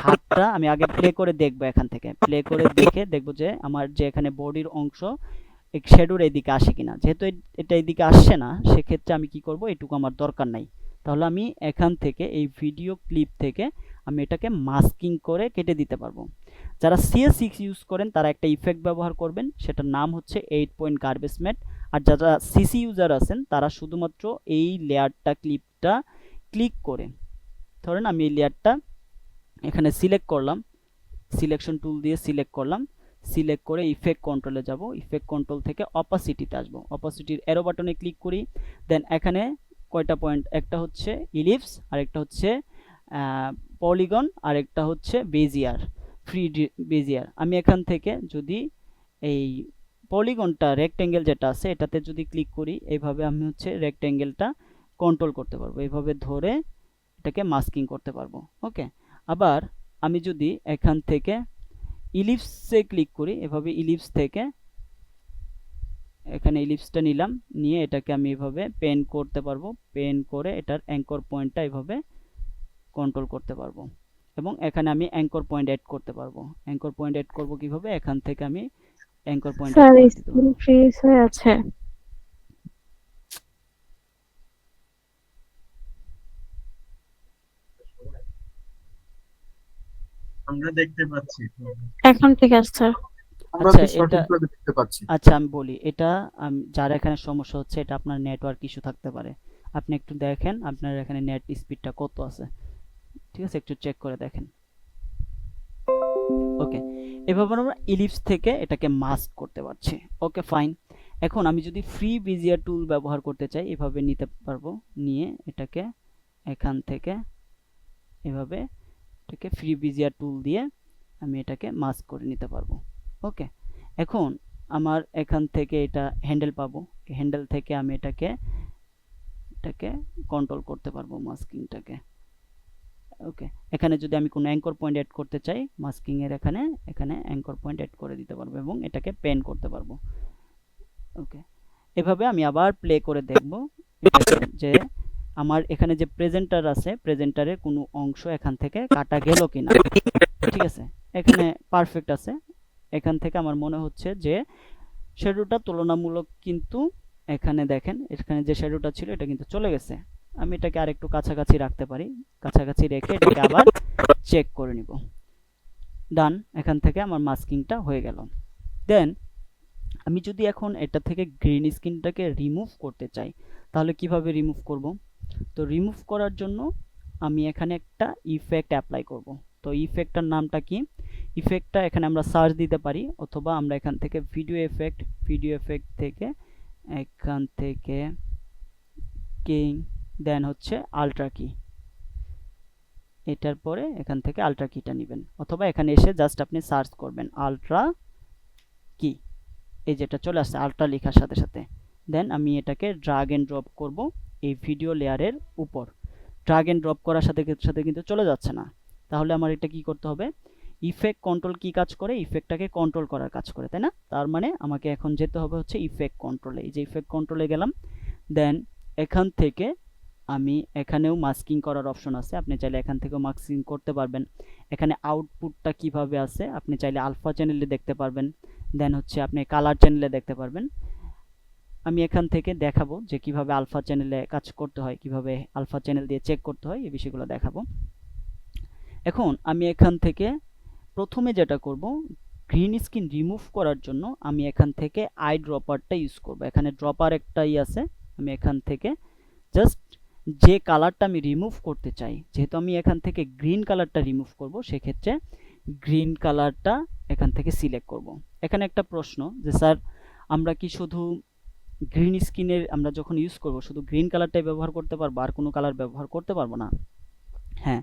হাতটা আমি আগে প্লে করে দেখব, এখান থেকে প্লে করে দেখে দেখব যে আমার যে এখানে বডির অংশ শ্যাডোর এদিকে আসে কিনা। যেহেতু এটা এদিকে আসছে না, সেক্ষেত্রে আমি কি করব, এটুকু আমার দরকার নাই, তাহলে আমি এখান থেকে এই ভিডিও ক্লিপ থেকে আমি এটাকে মাস্কিং করে কেটে দিতে পারবো। যারা CS6 ইউজ করেন তারা একটা ইফেক্ট ব্যবহার করবেন, সেটার নাম হচ্ছে 8 পয়েন্ট গার্বেজ ম্যাট। আর যারা CC ইউজার আছেন তারা শুধুমাত্র এই লেয়ারটা ক্লিপটা ক্লিক করে, ধরেন আমি এই লেয়ারটা এখানে সিলেক্ট করলাম, সিলেকশন টুল দিয়ে সিলেক্ট করলাম, সিলেক্ট করে ইফেক্ট কন্ট্রোলে যাব, ইফেক্ট কন্ট্রোল থেকে অপাসিটিতে আসবো, অপাসিটির অ্যারো বাটনে ক্লিক করি, দেন এখানে কয়টা পয়েন্ট, একটা হচ্ছে ইলিপস, আরেকটা হচ্ছে পলিগন, আরেকটা হচ্ছে বেজিয়ার, ফ্রি বেজিয়ার। আমি এখান থেকে যদি এই পলিগনটা রেক্টেঙ্গেল যেটা আছে এটাতে যদি ক্লিক করি, এইভাবে আমি হচ্ছে রেক্টেঙ্গেলটা কন্ট্রোল করতে পারবো, এইভাবে ধরে এটাকে মাস্কিং করতে পারবো। ওকে, আবার আমি যদি এখান থেকে ইলিপসে ক্লিক করি, এভাবে ইলিপস থেকে এখানে ইলিপসটা নিলাম, নিয়ে এটাকে আমি এভাবে পেন করতে পারবো, পেন করে এটার অ্যাঙ্কর পয়েন্টটা এভাবে কন্ট্রোল করতে পারবো, এবং এখানে আমি অ্যাঙ্কর পয়েন্ট অ্যাড করতে পারবো। অ্যাঙ্কর পয়েন্ট অ্যাড করব কিভাবে, এখান থেকে আমি অ্যাঙ্কর পয়েন্ট স্যার অ্যাড করে দিতে স্ক্রিন পারবো। ফ্রিজ হয়ে আছে। আমরা দেখতে পাচ্ছি। এখন ঠিক আছে স্যার। আমরা আচ্ছা তো এটা, সঠিকভাবে দেখতে পাচ্ছি। আচ্ছা আমি বলি, এটা যার এখানে সমস্যা হচ্ছে এটা আপনার নেটওয়ার্ক ইস্যু থাকতে পারে। আপনি একটু দেখেন আপনার এখানে নেট স্পিডটা কত আছে, ঠিক আছে, একটু চেক করে দেখেন। ওকে, এভাবে আমরা ইলিপস থেকে এটাকে মাস্ক করতে পারছি। Okay fine. এখন আমি যদি ফ্রি বেজিয়ার টুল ব্যবহার করতে চাই, এভাবে নিতে পারবো, নিয়ে এটাকে এখান থেকে এভাবে এটাকে ফ্রি বেজিয়ার টুল দিয়ে আমি এটাকে মাস্ক করে নিতে পারবো। ওকে, এখন আমার এখান থেকে এটা হ্যান্ডেল পাবো, হ্যান্ডেল থেকে আমি এটাকে কন্ট্রোল করতে পারবো মাস্কিংটাকে। ওকে, এখানে যদি আমি কোনো অ্যাঙ্কর পয়েন্ট অ্যাড করতে চাই, মাস্কিং এর এখানে অ্যাঙ্কর পয়েন্ট অ্যাড করে দিতে পারবো এবং এটাকে পেন করতে পারবো। ওকে, এভাবে আমি আবার প্লে করে দেখব যে আমার এখানে যে প্রেজেন্টার আছে, প্রেজেন্টারের কোনো অংশ এখান থেকে কাটা গেল কিনা। ঠিক আছে, এখানে পারফেক্ট আছে। এখান থেকে আমার মনে হচ্ছে যে শ্যাডোটা তুলনামূলক, কিন্তু এখানে দেখেন এখানে যে শ্যাডোটা ছিল এটা কিন্তু চলে গেছে। আমি এটাকে আরেকটু কাছাকাছি রাখতে পারি, কাছাকাছি রেখে এটাকে আবার চেক করে নিব। ডান, এখান থেকে আমার মাস্কিংটা হয়ে গেল। দেন আমি যদি এখন এটা থেকে গ্রিন স্ক্রিনটাকে রিমুভ করতে চাই, তাহলে কিভাবে রিমুভ করব? তো রিমুভ করার জন্য আমি এখানে একটা ইফেক্ট অ্যাপ্লাই করব। তো ইফেক্টটার নামটা কি? ইফেক্টটা এখানে আমরা সার্চ দিতে পারি, অথবা আমরা এখান থেকে ভিডিও এফেক্ট থেকে এখান থেকে কিং, দেন হচ্ছে আল্ট্রা কি, এটার পরে এখান থেকে আল্ট্রা কিটা নেবেন, অথবা এখানে এসে জাস্ট আপনি সার্চ করবেন আল্ট্রা কি, এই যেটা চলে আসছে আল্ট্রা লেখার সাথে সাথে। দেন আমি এটাকে ড্রাগ এন্ড ড্রপ করব এই ভিডিও লেয়ারের উপর। ড্রাগ এন্ড ড্রপ করার সাথে সাথে কিন্তু চলে যাচ্ছে না, তাহলে আমার এটা কি করতে হবে? ইফেক্ট কন্ট্রোল কি কাজ করে? ইফেক্টটাকে কন্ট্রোল করার কাজ করে, তাই না? তার মানে আমাকে এখন যেতে হবে হচ্ছে ইফেক্ট কন্ট্রোলে। এই যে ইফেক্ট কন্ট্রোলে গেলাম, দেন এখান থেকে আমি এখানেও মাস্কিং করার অপশন আছে, আপনি চাইলে এখান থেকেও মাস্কিং করতে পারবেন। এখানে আউটপুটটা কিভাবে আছে আপনি চাইলে আলফা চ্যানেলে দেখতে পারবেন, দেন হচ্ছে আপনি কালার চ্যানেলে দেখতে পারবেন। আমি এখান থেকে দেখাবো যে কিভাবে আলফা চ্যানেলে কাজ করতে হয়, কিভাবে আলফা চ্যানেল দিয়ে চেক করতে হয়, এই বিষয়গুলো দেখাবো। এখন আমি এখান থেকে প্রথমে যেটা করব, গ্রিন স্ক্রিন রিমুভ করার জন্য আমি এখান থেকে আই ড্রপারটা ইউজ করব। এখানে ড্রপার একটাই আছে, আমি এখান থেকে জাস্ট যে কালারটা আমি রিমুভ করতে চাই, যেহেতু আমি এখান থেকে গ্রিন কালারটা রিমুভ করব, সেক্ষেত্রে গ্রিন কালারটা এখান থেকে সিলেক্ট করব। এখানে একটা প্রশ্ন যে স্যার আমরা কি শুধু গ্রিন স্ক্রিনের আমরা যখন ইউজ করব শুধু গ্রিন কালারটাই ব্যবহার করতে পারবো, আর কোনো কালার ব্যবহার করতে পারবো না? হ্যাঁ,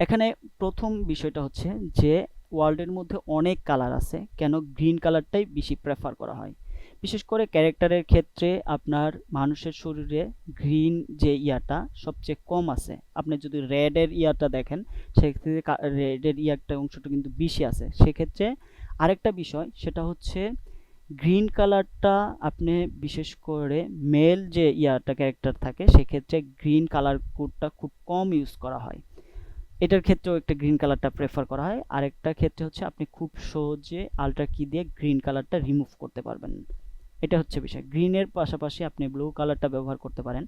এখানে প্রথম বিষয়টা হচ্ছে যে ওয়ার্ল্ডের মধ্যে অনেক কালার আছে, কেন গ্রিন কালারটাই বেশি প্রেফার করা হয়? বিশেষ করে ক্যারেক্টারের ক্ষেত্রে আপনার মানুষের শরীরে গ্রিন যে ইয়াটা সবচেয়ে কম আছে। আপনি যদি রেডের ইয়াটা দেখেন, সেক্ষেত্রে রেডের ইয়ারটা অংশটা কিন্তু বেশি আছে। সেক্ষেত্রে আরেকটা বিষয় সেটা হচ্ছে গ্রিন কালারটা আপনি বিশেষ করে মেল যে ইয়াটা ক্যারেক্টার থাকে, সেক্ষেত্রে গ্রিন কালার কোডটা খুব কম ইউজ করা হয়। এটার ক্ষেত্রেও একটা গ্রিন কালারটা প্রেফার করা হয়। আরেকটা ক্ষেত্রে হচ্ছে আপনি খুব সহজে আল্ট্রা কি দিয়ে গ্রিন কালারটা রিমুভ করতে পারবেন। এটা হচ্ছে বিষয়। গ্রিনের পাশাপাশি আপনি ব্লু কালারটা ব্যবহার করতে পারেন।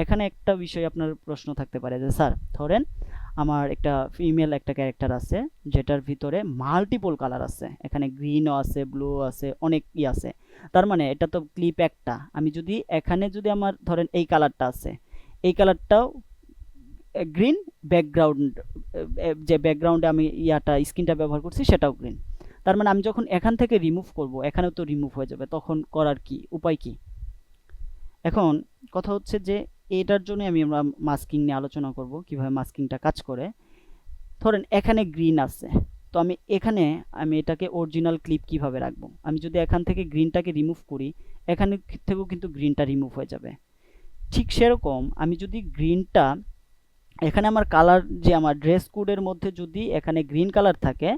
এখানে একটা বিষয় আপনার প্রশ্ন থাকতে পারে যে স্যার ধরেন আমার একটা ফিমেল একটা ক্যারেক্টার আছে যেটার ভিতরে মাল্টিপল কালার আছে, এখানে গ্রিনও আছে, ব্লু আছে, অনেক আছে। তার মানে এটা তো ক্লিপ একটা, আমি যদি এখানে যদি আমার ধরেন এই কালারটা আছে, এই কালারটাও গ্রিন, ব্যাকগ্রাউন্ড যে ব্যাকগ্রাউন্ডে আমি ইয়াটা স্ক্রিনটা ব্যবহার করছি সেটাও গ্রিন। তার মানে আমি যখন এখান থেকে রিমুভ করব, এখানেও তো রিমুভ হয়ে যাবে, তখন করার কি উপায় কি? এখন কথা হচ্ছে যে এটার জন্য আমরা মাস্কিং নিয়ে আলোচনা করব, কিভাবে মাস্কিংটা কাজ করে। ধরেন এখানে গ্রিন আছে, তো আমি এটাকে অরিজিনাল ক্লিপ কিভাবে রাখবো? আমি যদি এখান থেকে গ্রিনটাকে রিমুভ করি, এখানে থেকেও কিন্তু গ্রিনটা রিমুভ হয়ে যাবে। ঠিক সেরকম আমি যদি গ্রিনটা এখানে আমার কালার যে আমার ড্রেস কোডের মধ্যে যদি এখানে গ্রিন কালার থাকে,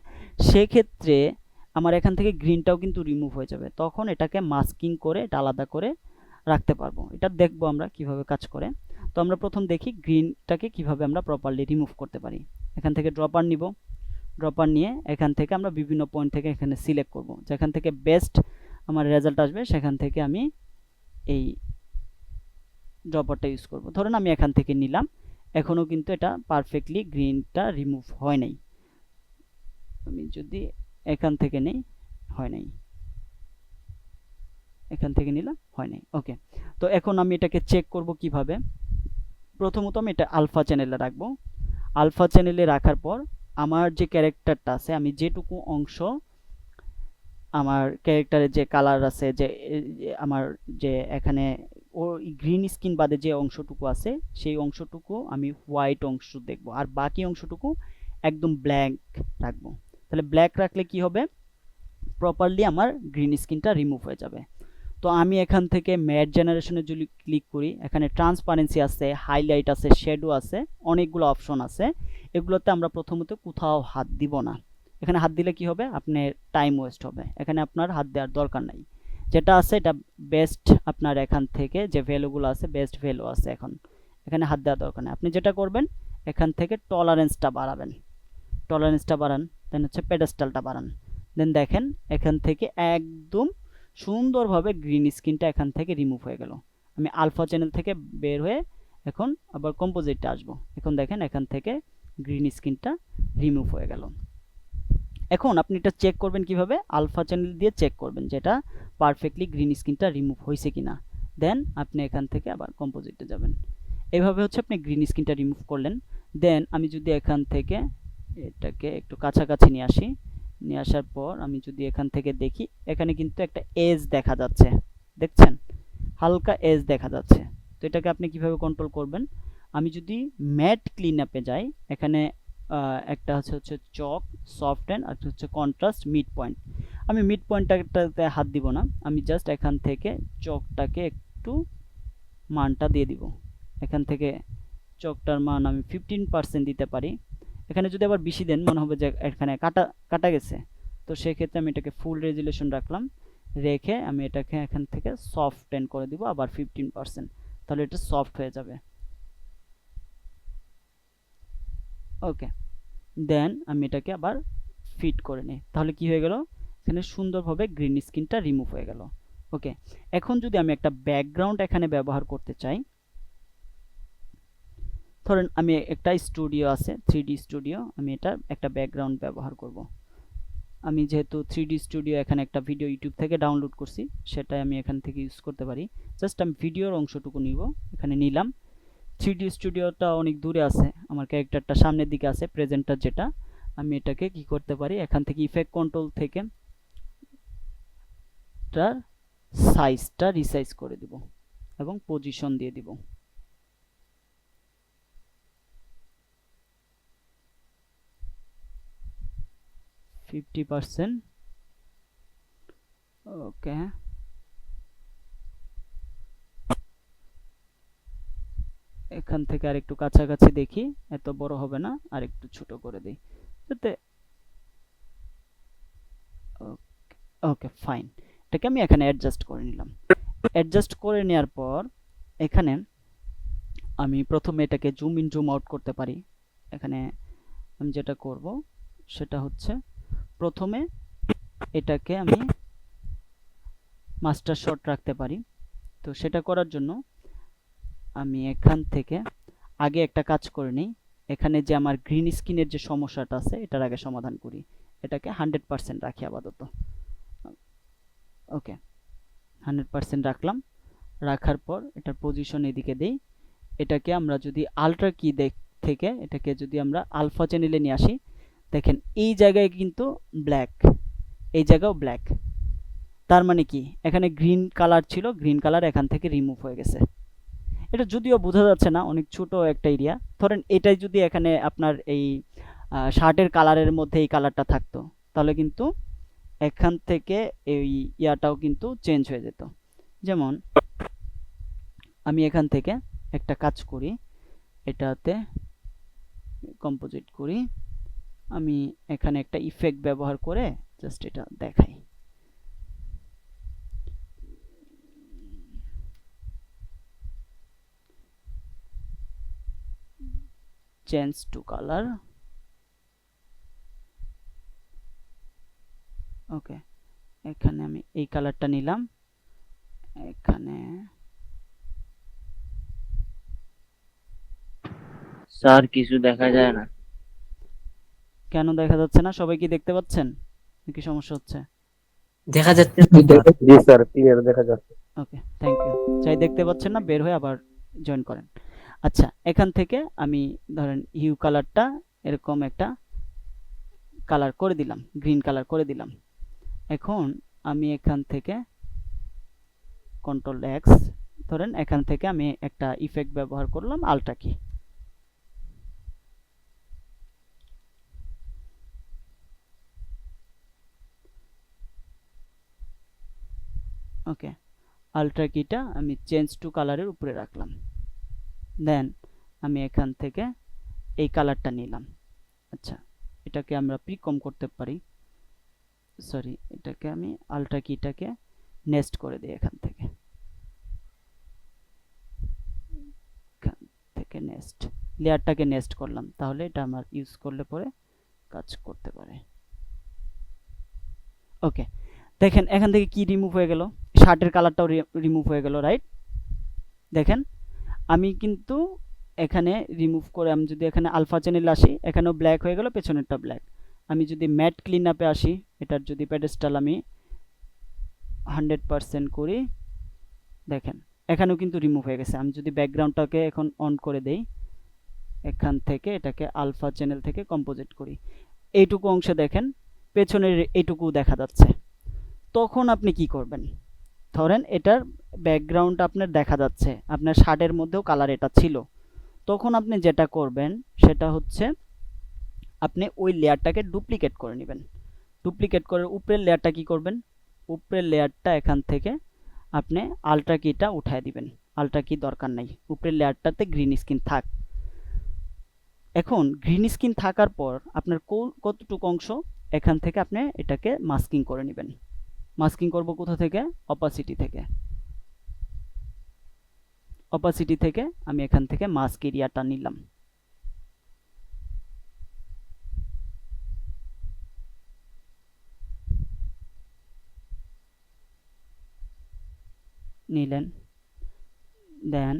সেক্ষেত্রে আমার এখান থেকে গ্রিনটাও কিন্তু রিমুভ হয়ে যাবে। তখন এটাকে মাস্কিং করে এটা আলাদা করে রাখতে পারবো। এটা দেখবো আমরা কিভাবে কাজ করে। তো আমরা প্রথম দেখি গ্রিনটাকে কিভাবে আমরা প্রপারলি রিমুভ করতে পারি। এখান থেকে ড্রপার নিব, ড্রপার নিয়ে এখান থেকে আমরা বিভিন্ন পয়েন্ট থেকে এখানে সিলেক্ট করব, যেখান থেকে বেস্ট আমার রেজাল্ট আসবে সেখান থেকে আমি এই ড্রপারটা ইউজ করব। ধরেন আমি এখান থেকে নিলাম, এখনো কিন্তু এটা পারফেক্টলি গ্রিনটা রিমুভ হয় নাই। আমি যদি এখান থেকে নেই, হয় নাই, এখান থেকে নিলাম, হয় নাই। ওকে, তো এখন আমি এটাকে চেক করব কিভাবে। প্রথমত আমি এটা আলফা চ্যানেলে রাখবো। আলফা চ্যানেলে রাখার পর আমার যে ক্যারেক্টারটা আছে, আমি যেটুকু অংশ আমার ক্যারেক্টারের যে কালার আছে, যে আমার যে এখানে ও গ্রিন স্কিন বাদে যে অংশটুকু আছে, সেই অংশটুকু আমি হোয়াইট অংশ দেখব, আর বাকি অংশটুকু একদম ব্ল্যাক রাখবো। তাহলে ব্ল্যাক রাখলে কি হবে, প্রপারলি আমার গ্রিন স্কিনটা রিমুভ হয়ে যাবে। তো আমি এখান থেকে ম্যাট জেনারেশনে যদি ক্লিক করি, এখানে ট্রান্সপারেন্সি আছে, হাইলাইট আছে, শ্যাডো আছে, অনেকগুলো অপশন আছে। এগুলোতে আমরা প্রথমত কোথাও হাত দিব না। এখানে হাত দিলে কি হবে, আপনার টাইম ওয়েস্ট হবে, এখানে আপনার হাত দেওয়ার দরকার নাই। যেটা আছে এটা বেস্ট, আপনার এখান থেকে যে ভ্যালুগুলো আছে বেস্ট ভ্যালু আছে, এখন এখানে হাত দেওয়ার দরকার নেই। আপনি যেটা করবেন এখান থেকে টলারেন্সটা বাড়াবেন, টলারেন্সটা বাড়ান, দেন হচ্ছে পেডেস্টালটা বাড়ান, দেন দেখেন এখান থেকে একদম সুন্দরভাবে গ্রিন স্ক্রিনটা এখান থেকে রিমুভ হয়ে গেল। আমি আলফা চ্যানেল থেকে বের হয়ে এখন আবার কম্পোজিটে আসবো, এখন দেখেন এখান থেকে গ্রিন স্ক্রিনটা রিমুভ হয়ে গেল। এখন আপনি এটা চেক করবেন কিভাবে, আলফা চ্যানেল দিয়ে চেক করবেন যেটা পারফেক্টলি গ্রিন স্ক্রিনটা রিমুভ হয়েছে কিনা। দেন আপনি এখান থেকে আবার কম্পোজিটে যাবেন। এইভাবে হচ্ছে আপনি গ্রিন স্ক্রিনটা রিমুভ করলেন। দেন আমি যদি এখান থেকে এটাকে একটু কাছাকাছি নিয়ে আসি, নিয়ে আসার পর আমি যদি এখান থেকে দেখি, এখানে কিন্তু একটা এজ দেখা যাচ্ছে, দেখছেন হালকা এজ দেখা যাচ্ছে। তো এটাকে আপনি কিভাবে কন্ট্রোল করবেন, আমি যদি ম্যাট ক্লিন আপে যাই, এখানে একটা হচ্ছে চক, সফটেন, আর হচ্ছে কন্ট্রাস্ট, মিড পয়েন্ট। আমি মিড পয়েন্টটাতে হাত দিব না, আমি জাস্ট এখান থেকে চকটাকে একটু মানটা দিয়ে দিব। এখান থেকে চকটার মান আমি 15% দিতে পারি। এখানে যদি আবার বেশি দেন মনে হবে যে এখানে কাটা গেছে, তো সেক্ষেত্রে আমি এটাকে ফুল রেজুলেশন রাখলাম, রেখে আমি এটাকে এখান থেকে সফটেন করে দিব আবার 15%, তাহলে এটা সফট হয়ে যাবে। ওকে, দেন আমি এটাকে আবার ফিট করে নিই, তাহলে কি হয়ে গেল, এখানে সুন্দরভাবে গ্রিন স্ক্রিনটা রিমুভ হয়ে গেল। ওকে, এখন যদি আমি একটা ব্যাকগ্রাউন্ড এখানে ব্যবহার করতে চাই, ধরেন আমি একটা স্টুডিও আছে 3D স্টুডিও, আমি এটা একটা ব্যাকগ্রাউন্ড ব্যবহার করব। আমি যেহেতু 3D স্টুডিও এখানে একটা ভিডিও ইউটিউব থেকে ডাউনলোড করছি, সেটাই আমি এখান থেকে ইউজ করতে পারি। জাস্ট আমি ভিডিওর অংশটুকু নিব, এখানে নিলাম। 3D স্টুডিওটা অনেক দূরে আছে, আমার ক্যারেক্টারটা সামনের দিকে আছে, প্রেজেন্টার যেটা। আমি এটাকে কি করতে পারি, এখান থেকে ইফেক্ট কন্ট্রোল থেকে এটার সাইজটা রিসাইজ করে দিব এবং পজিশন দিয়ে দিব। %50। ওকে, এখান থেকে আর একটু কাছাকাছি দেখি, এত বড় হবে না, আর একটু ছোট করে দিই যাতে। ওকে ফাইন, এটাকে আমি এখানে অ্যাডজাস্ট করে নিলাম। অ্যাডজাস্ট করে নেওয়ার পর এখানে আমি প্রথমে এটাকে জুম ইন জুম আউট করতে পারি। এখানে আমি যেটা করব সেটা হচ্ছে, প্রথমে এটাকে আমি মাস্টার শট রাখতে পারি। তো সেটা করার জন্য আমি এখান থেকে আগে একটা কাজ করে নিই, এখানে যে আমার গ্রিন স্ক্রিনের যে সমস্যাটা আছে এটার আগে সমাধান করি। এটাকে 100% রাখি আপাতত। ওকে, 100% রাখলাম। রাখার পর এটার পজিশন এদিকে দেই। এটাকে আমরা যদি আলট্রা কি থেকে এটাকে যদি আমরা আলফা চ্যানেলে নিয়ে আসি, দেখেন এই জায়গায় কিন্তু ব্ল্যাক, এই জায়গাও ব্ল্যাক। তার মানে কি, এখানে গ্রিন কালার ছিল, গ্রিন কালার এখান থেকে রিমুভ হয়ে গেছে। এটা যদিও বোঝা যাচ্ছে না, অনেক ছোট একটা এরিয়া। ধরেন এটাই যদি এখানে আপনার এই শার্টের কালারের মধ্যে এই কালারটা থাকতো, তাহলে কিন্তু এখান থেকে এই ইয়াটাও কিন্তু চেঞ্জ হয়ে যেত। যেমন আমি এখান থেকে একটা কাজ করি, এটাতে কম্পোজিট করি, আমি এখানে একটা ইফেক্ট ব্যবহার করে জাস্ট এটা দেখাই। Change to colour. ওকে, এখানে আমি এই কালারটা নিলাম, এখানে স্যার কিছু দেখা যায় না। কেন দেখা যাচ্ছে না? সবাই কি দেখতে পাচ্ছেন নাকি সমস্যা হচ্ছে? দেখা যাচ্ছে জি স্যার, ক্লিয়ার দেখা যাচ্ছে। ওকে, থ্যাংক ইউ। যাই দেখতে পাচ্ছেন না, বের হয়ে আবার জয়েন করেন। আচ্ছা, এখান থেকে আমি ধরেন হিউ কালারটা এরকম একটা কালার করে দিলাম, গ্রিন কালার করে দিলাম। এখন আমি এখান থেকে কন্ট্রোল এক্স, ধরেন এখান থেকে আমি একটা ইফেক্ট ব্যবহার করলাম, আলট্রা কি। ওকে, আলট্রা কিটা আমি চেঞ্জ টু কালারের উপরে রাখলাম। দেন আমি এখান থেকে এই কালারটা নিলাম। আচ্ছা, এটাকে আমরা প্রিকম করতে পারি, সরি, এটাকে আমি আলট্রা কিটাকে নেস্ট করে দিই এখান থেকে, নেস্ট লেয়ারটাকে নেস্ট করলাম, তাহলে এটা আমার ইউজ করলে পরে কাজ করতে পারে। ওকে, দেখেন এখান থেকে কি রিমুভ হয়ে গেল, শার্টের কালারটাও রিমুভ হয়ে গেল, রাইট? দেখেন আমি কিন্তু এখানে রিমুভ করে, আমি যদি এখানে আলফা চ্যানেল আসি, এখানেও ব্ল্যাক হয়ে গেল, পেছনেরটা ব্ল্যাক। আমি যদি ম্যাট ক্লিন আপে আসি, এটার যদি প্যাডেস্টাল আমি 100% করি, দেখেন এখানেও কিন্তু রিমুভ হয়ে গেছে। আমি যদি ব্যাকগ্রাউন্ডটাকে এখন অন করে দেই, এখান থেকে এটাকে আলফা চ্যানেল থেকে কম্পোজিট করি, এইটুকু অংশে দেখেন পেছনের এইটুকু দেখা যাচ্ছে। তখন আপনি কি করবেন, ধরেন এটার ব্যাকগ্রাউন্ড আপনার দেখা যাচ্ছে, আপনার শার্টের মধ্যেও কালার এটা ছিল, তখন আপনি যেটা করবেন সেটা হচ্ছে আপনি ওই লেয়ারটাকে ডুপ্লিকেট করে নেবেন। ডুপ্লিকেট করে উপরের লেয়ারটা কি করবেন, উপরের লেয়ারটা এখান থেকে আপনি আলট্রা কিটা উঠায় দিবেন। আলট্রা কি দরকার নাই, উপরের লেয়ারটাতে গ্রিন স্ক্রিন থাক। এখন গ্রিন স্ক্রিন থাকার পর আপনার কতটুকু অংশ, এখান থেকে আপনি এটাকে মাস্কিং করে নেবেন। মাস্কিং করব কোথা থেকে, অপাসিটি থেকে। অপাসিটি থেকে আমি এখান থেকে মাস্ক এরিয়াটা নিলাম। নিলেন, দেন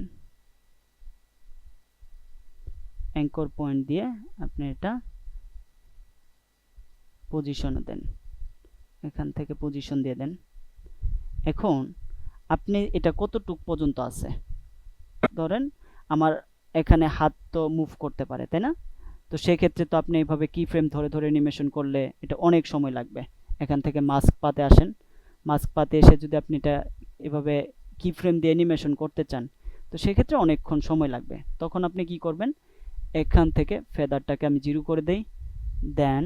অ্যাঙ্কর পয়েন্ট দিয়ে আপনি এটা পজিশনে দেন, এখান থেকে পজিশন দিয়ে দেন। এখন আপনি এটা কতটুক পর্যন্ত আছে, ধরেন আমার এখানে হাত তো মুভ করতে পারে, তাই না? তো সেক্ষেত্রে তো আপনি এইভাবে কি ফ্রেম ধরে ধরে অ্যানিমেশন করলে এটা অনেক সময় লাগবে। এখান থেকে মাস্ক পাতে আসেন, মাস্ক পাতে এসে যদি আপনি এটা এভাবে কি ফ্রেম দিয়ে অ্যানিমেশন করতে চান, তো সেক্ষেত্রে অনেকক্ষণ সময় লাগবে। তখন আপনি কি করবেন, এখান থেকে ফেদারটাকে আমি 0 করে দেই, দেন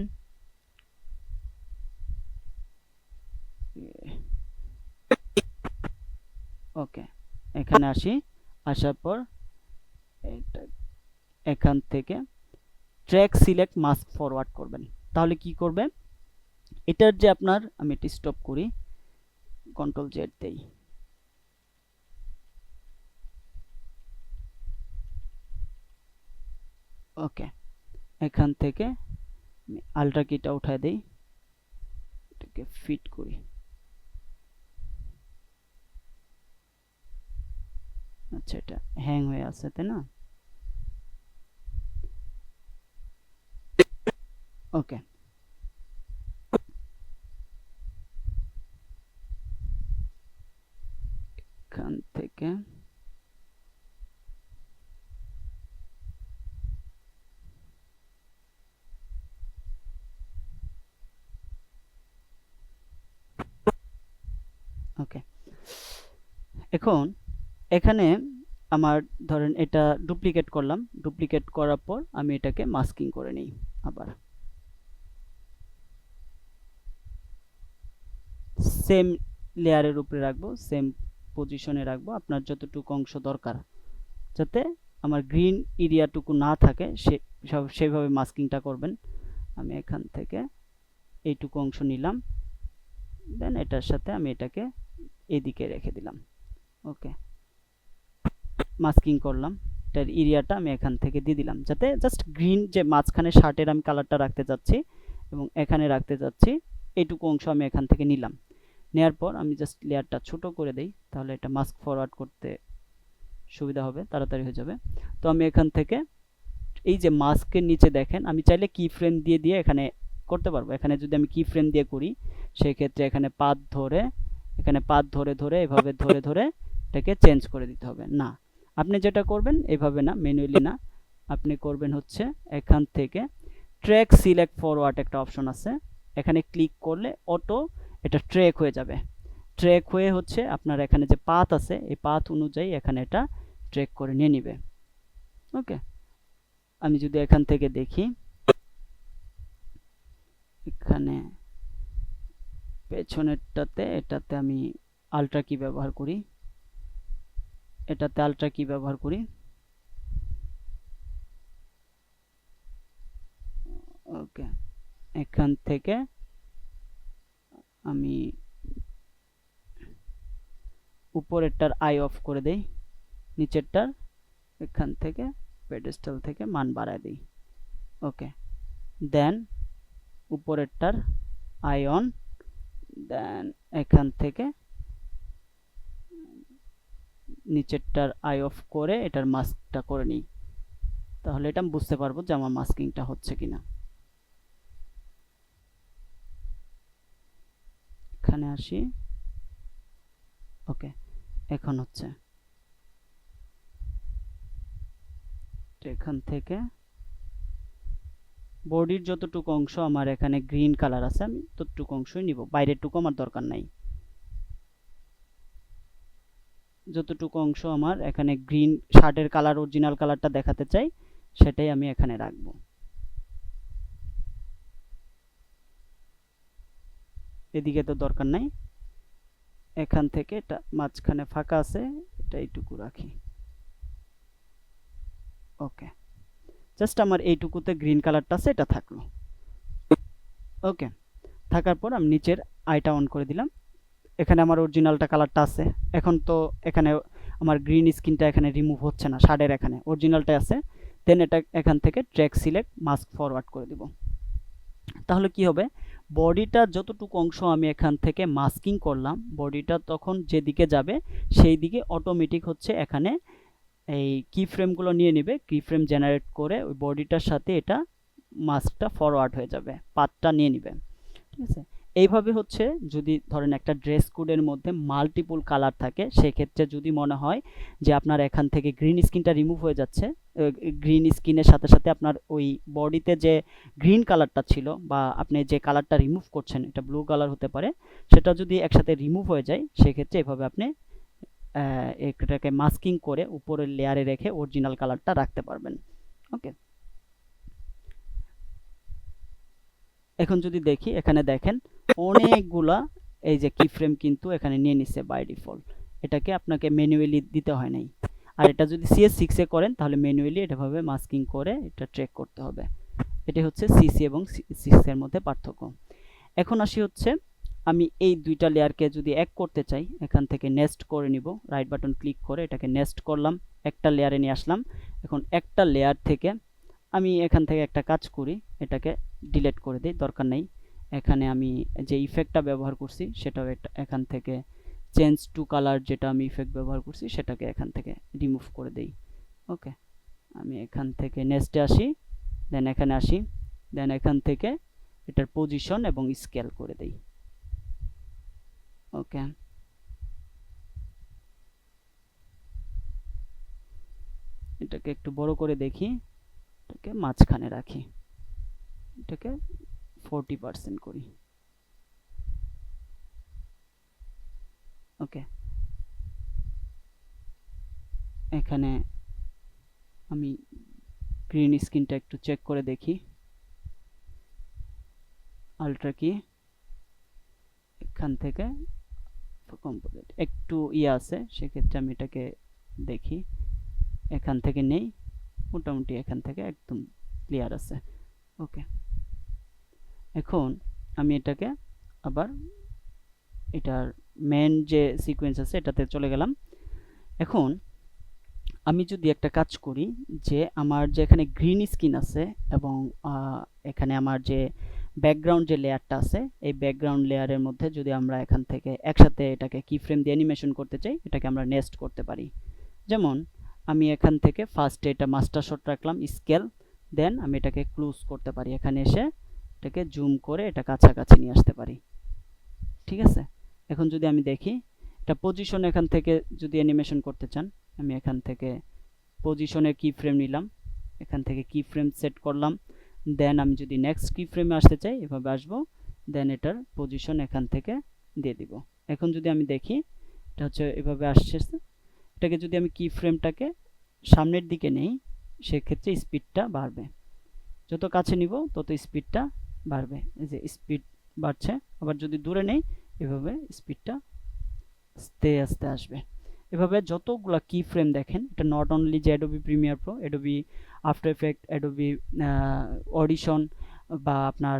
ওকে এখানে আসি, আসার পর এটা এখান থেকে ট্র্যাক সিলেক্ট মাস্ক ফরওয়ার্ড করবেন। তাহলে কি করবে, এটার যে আপনার, আমি এটি স্টপ করি, কন্ট্রোল জেড দেই, ওকে এখান থেকে আমি আল্ট্রা কিটা উঠায় দেই, এটাকে ফিট করি। আচ্ছা এটা হ্যাং হয়ে আছে, তাই না? ওকে এখান থেকে ওকে এখন এখানে আমার ধরেন এটা ডুপ্লিকেট করলাম, ডুপ্লিকেট করার পর আমি এটাকে মাস্কিং করে নিই, আবার সেম লেয়ারের উপরে রাখবো, সেম পজিশনে রাখবো, আপনার যতটুকু অংশ দরকার যাতে আমার গ্রিন এরিয়াটুকু না থাকে সেভাবে মাস্কিংটা করবেন। আমি এখান থেকে এইটুকু অংশ নিলাম, দেন এটার সাথে আমি এটাকে এদিকে রেখে দিলাম, ওকে মাস্কিং করলাম। এটার এরিয়াটা আমি এখান থেকে দিয়ে দিলাম, যাতে জাস্ট গ্রিন যে মাঝখানে শার্টের আমি কালারটা রাখতে যাচ্ছি এবং এখানে রাখতে যাচ্ছি, এইটুকু অংশ আমি এখান থেকে নিলাম। নেওয়ার পর আমি জাস্ট লেয়ারটা ছোট করে দেই, তাহলে এটা মাস্ক ফরওয়ার্ড করতে সুবিধা হবে, তাড়াতাড়ি হয়ে যাবে। তো আমি এখান থেকে এই যে মাস্কের নিচে দেখেন, আমি চাইলে কি ফ্রেম দিয়ে দিয়ে এখানে করতে পারবো। এখানে যদি আমি কি ফ্রেম দিয়ে করি, সেক্ষেত্রে এখানে পাত ধরে, এখানে পাত ধরে ধরে এভাবে ধরে ধরে এটাকে চেঞ্জ করে দিতে হবে। না, আপনি যেটা করবেন এভাবে না, ম্যানুয়ালি না, আপনি করবেন হচ্ছে এখান থেকে ট্র্যাক সিলেক্ট ফরওয়ার্ড একটা অপশন আছে, এখানে ক্লিক করলে অটো এটা ট্র্যাক হয়ে যাবে। ট্র্যাক হয়ে হচ্ছে আপনার এখানে যে পাথ আছে, এই পাথ অনুযায়ী এখানে এটা ট্র্যাক করে নিয়ে নিবে। ওকে আমি যদি এখান থেকে দেখি, এখানে পেছনেরটাতে এটাতে আমি আল্ট্রা কি ব্যবহার করি, এটাতে আল্ট্রা কি ব্যবহার করি, ওকে এখান থেকে আমি উপরেরটার আই অফ করে দেই, নিচেরটার এখান থেকে পেডেস্টাল থেকে মান বাড়ায় দিই, ওকে দেন উপরেরটার আই অন, দেন এখান থেকে নিচেরটার আই অফ করে এটার মাস্কটা করে নিই, তাহলে এটা আমি বুঝতে পারবো যে আমার মাস্কিংটা হচ্ছে কিনা। এখানে আসি, ওকে এখন হচ্ছে। এখান থেকে বডির যতটুকু অংশ আমার এখানে গ্রিন কালার আছে, আমি ততটুকু অংশই নিব, বাইরেরটুকু আমার দরকার নাই। যতটুকু অংশ আমার এখানে গ্রিন শার্টের কালার, অরিজিনাল কালারটা দেখাতে চাই, সেটাই আমি এখানে রাখবো। এদিকে তো দরকার নাই, এখান থেকে এটা মাঝখানে ফাঁকা আছে, এটা এইটুকু রাখি, ওকে জাস্ট আমার এইটুকুতে গ্রিন কালারটা আছে, এটা থাকলো। ওকে থাকার পর আমি নিচের আইটা অন করে দিলাম, এখানে আমার অরিজিনালটা কালারটা আছে। এখন তো এখানে আমার গ্রিন স্ক্রিনটা এখানে রিমুভ হচ্ছে না, শার্টের এখানে অরিজিনালটা আছে। দেন এটা এখান থেকে ট্র্যাক সিলেক্ট মাস্ক ফরওয়ার্ড করে দিব। তাহলে কি হবে, বডিটার যতটুকু অংশ আমি এখান থেকে মাস্কিং করলাম, বডিটা তখন যেদিকে যাবে সেই দিকে অটোমেটিক হচ্ছে এখানে এই কি ফ্রেমগুলো নিয়ে নেবে, কি ফ্রেম জেনারেট করে ওই বডিটার সাথে এটা মাস্কটা ফরওয়ার্ড হয়ে যাবে, পাথটা নিয়ে নেবে। ঠিক আছে, এইভাবে হচ্ছে যদি ধরেন একটা ড্রেস কোডের মধ্যে মাল্টিপল কালার থাকে, সেক্ষেত্রে যদি মনে হয় যে আপনার এখান থেকে গ্রিন স্ক্রিনটা রিমুভ হয়ে যাচ্ছে, গ্রিন স্ক্রিনের সাথে সাথে আপনার ওই বডিতে যে গ্রিন কালারটা ছিল বা আপনি যে কালারটা রিমুভ করছেন, এটা ব্লু কালার হতে পারে, সেটা যদি একসাথে রিমুভ হয়ে যায়, সেক্ষেত্রে এভাবে আপনি এটাকে মাস্কিং করে উপরের লেয়ারে রেখে অরিজিনাল কালারটা রাখতে পারবেন। ওকে, এখন যদি দেখি, এখানে দেখেন অনেকগুলা এই যে কি ফ্রেম কিন্তু এখানে নিয়ে নিচ্ছে বাই ডিফল্ট, এটাকে আপনাকে ম্যানুয়ালি দিতে হয় নাই। আর এটা যদি CS6 এ করেন তাহলে ম্যানুয়ালি এটাভাবে মাস্কিং করে এটা ট্র্যাক করতে হবে। এটি হচ্ছে CC এবং 6 এর মধ্যে পার্থক্য। এখন আসি হচ্ছে আমি এই দুইটা লেয়ারকে যদি এক করতে চাই, এখান থেকে নেস্ট করে নিব, রাইট বাটন ক্লিক করে এটাকে নেস্ট করলাম, একটা লেয়ারে নিয়ে আসলাম। এখন একটা লেয়ার থেকে আমি এখান থেকে একটা কাজ করি, এটাকে ডিলিট করে দিই, দরকার নেই। এখানে আমি যে ইফেক্টটা ব্যবহার করছি সেটাও এখান থেকে চেঞ্জ টু কালার, যেটা আমি ইফেক্ট ব্যবহার করছি সেটাকে এখান থেকে রিমুভ করে দেই। ওকে, আমি এখান থেকে নেক্সটে আসি, দেন এখানে আসি, দেন এখান থেকে এটার পজিশন এবং স্কেল করে দেই। ওকে, এটাকে একটু বড় করে দেখি, এটাকে মাঝখানে রাখি, এটাকে 40% করি। ওকে, এখানে আমি গ্রিন স্ক্রিনটা একটু চেক করে দেখি, আলট্রা কি, এখান থেকে কম্পোজিট একটু আছে, সেক্ষেত্রে আমি এটাকে দেখি, এখান থেকে নেই, মোটামুটি এখান থেকে একদম ক্লিয়ার আছে। ওকে, এখন আমি এটাকে আবার এটার মেন যে সিকোয়েন্স আছে এটাতে চলে গেলাম। এখন আমি যদি একটা কাজ করি, যে আমার যে এখানে গ্রিন স্ক্রিন আছে এবং এখানে আমার যে ব্যাকগ্রাউন্ড যে লেয়ারটা আছে, এই ব্যাকগ্রাউন্ড লেয়ারের মধ্যে যদি আমরা এখান থেকে একসাথে এটাকে কি ফ্রেম দিয়ে অ্যানিমেশন করতে চাই, এটাকে আমরা নেস্ট করতে পারি। যেমন আমি এখান থেকে ফার্স্টে এটা মাস্টার শট রাখলাম, স্কেল, দেন আমি এটাকে ক্লোজ করতে পারি, এখানে এসে এটাকে জুম করে এটা কাছাকাছি নিয়ে আসতে পারি। ঠিক আছে, এখন যদি আমি দেখি এটা পজিশন, এখান থেকে যদি অ্যানিমেশন করতে চান, আমি এখান থেকে পজিশনের কি ফ্রেম নিলাম, এখান থেকে কি ফ্রেম সেট করলাম, দেন আমি যদি নেক্সট কি ফ্রেমে আসতে চাই এভাবে আসবো, দেন এটার পজিশন এখান থেকে দিয়ে দিব। এখন যদি আমি দেখি এটা হচ্ছে এভাবে আসছে, এটাকে যদি আমি কি ফ্রেমটাকে সামনের দিকে নেই, সেক্ষেত্রে স্পিডটা বাড়বে, যত কাছে নিব তত স্পিডটা বাড়বে, এই যে স্পিড বাড়ছে। আবার যদি দূরে নেই, এভাবে স্পিডটা আস্তে আস্তে আসবে। এভাবে যতগুলা কি ফ্রেম দেখেন, এটা নট অনলি যে Adobe Premiere Pro, Adobe after effect, Adobe audition, বা আপনার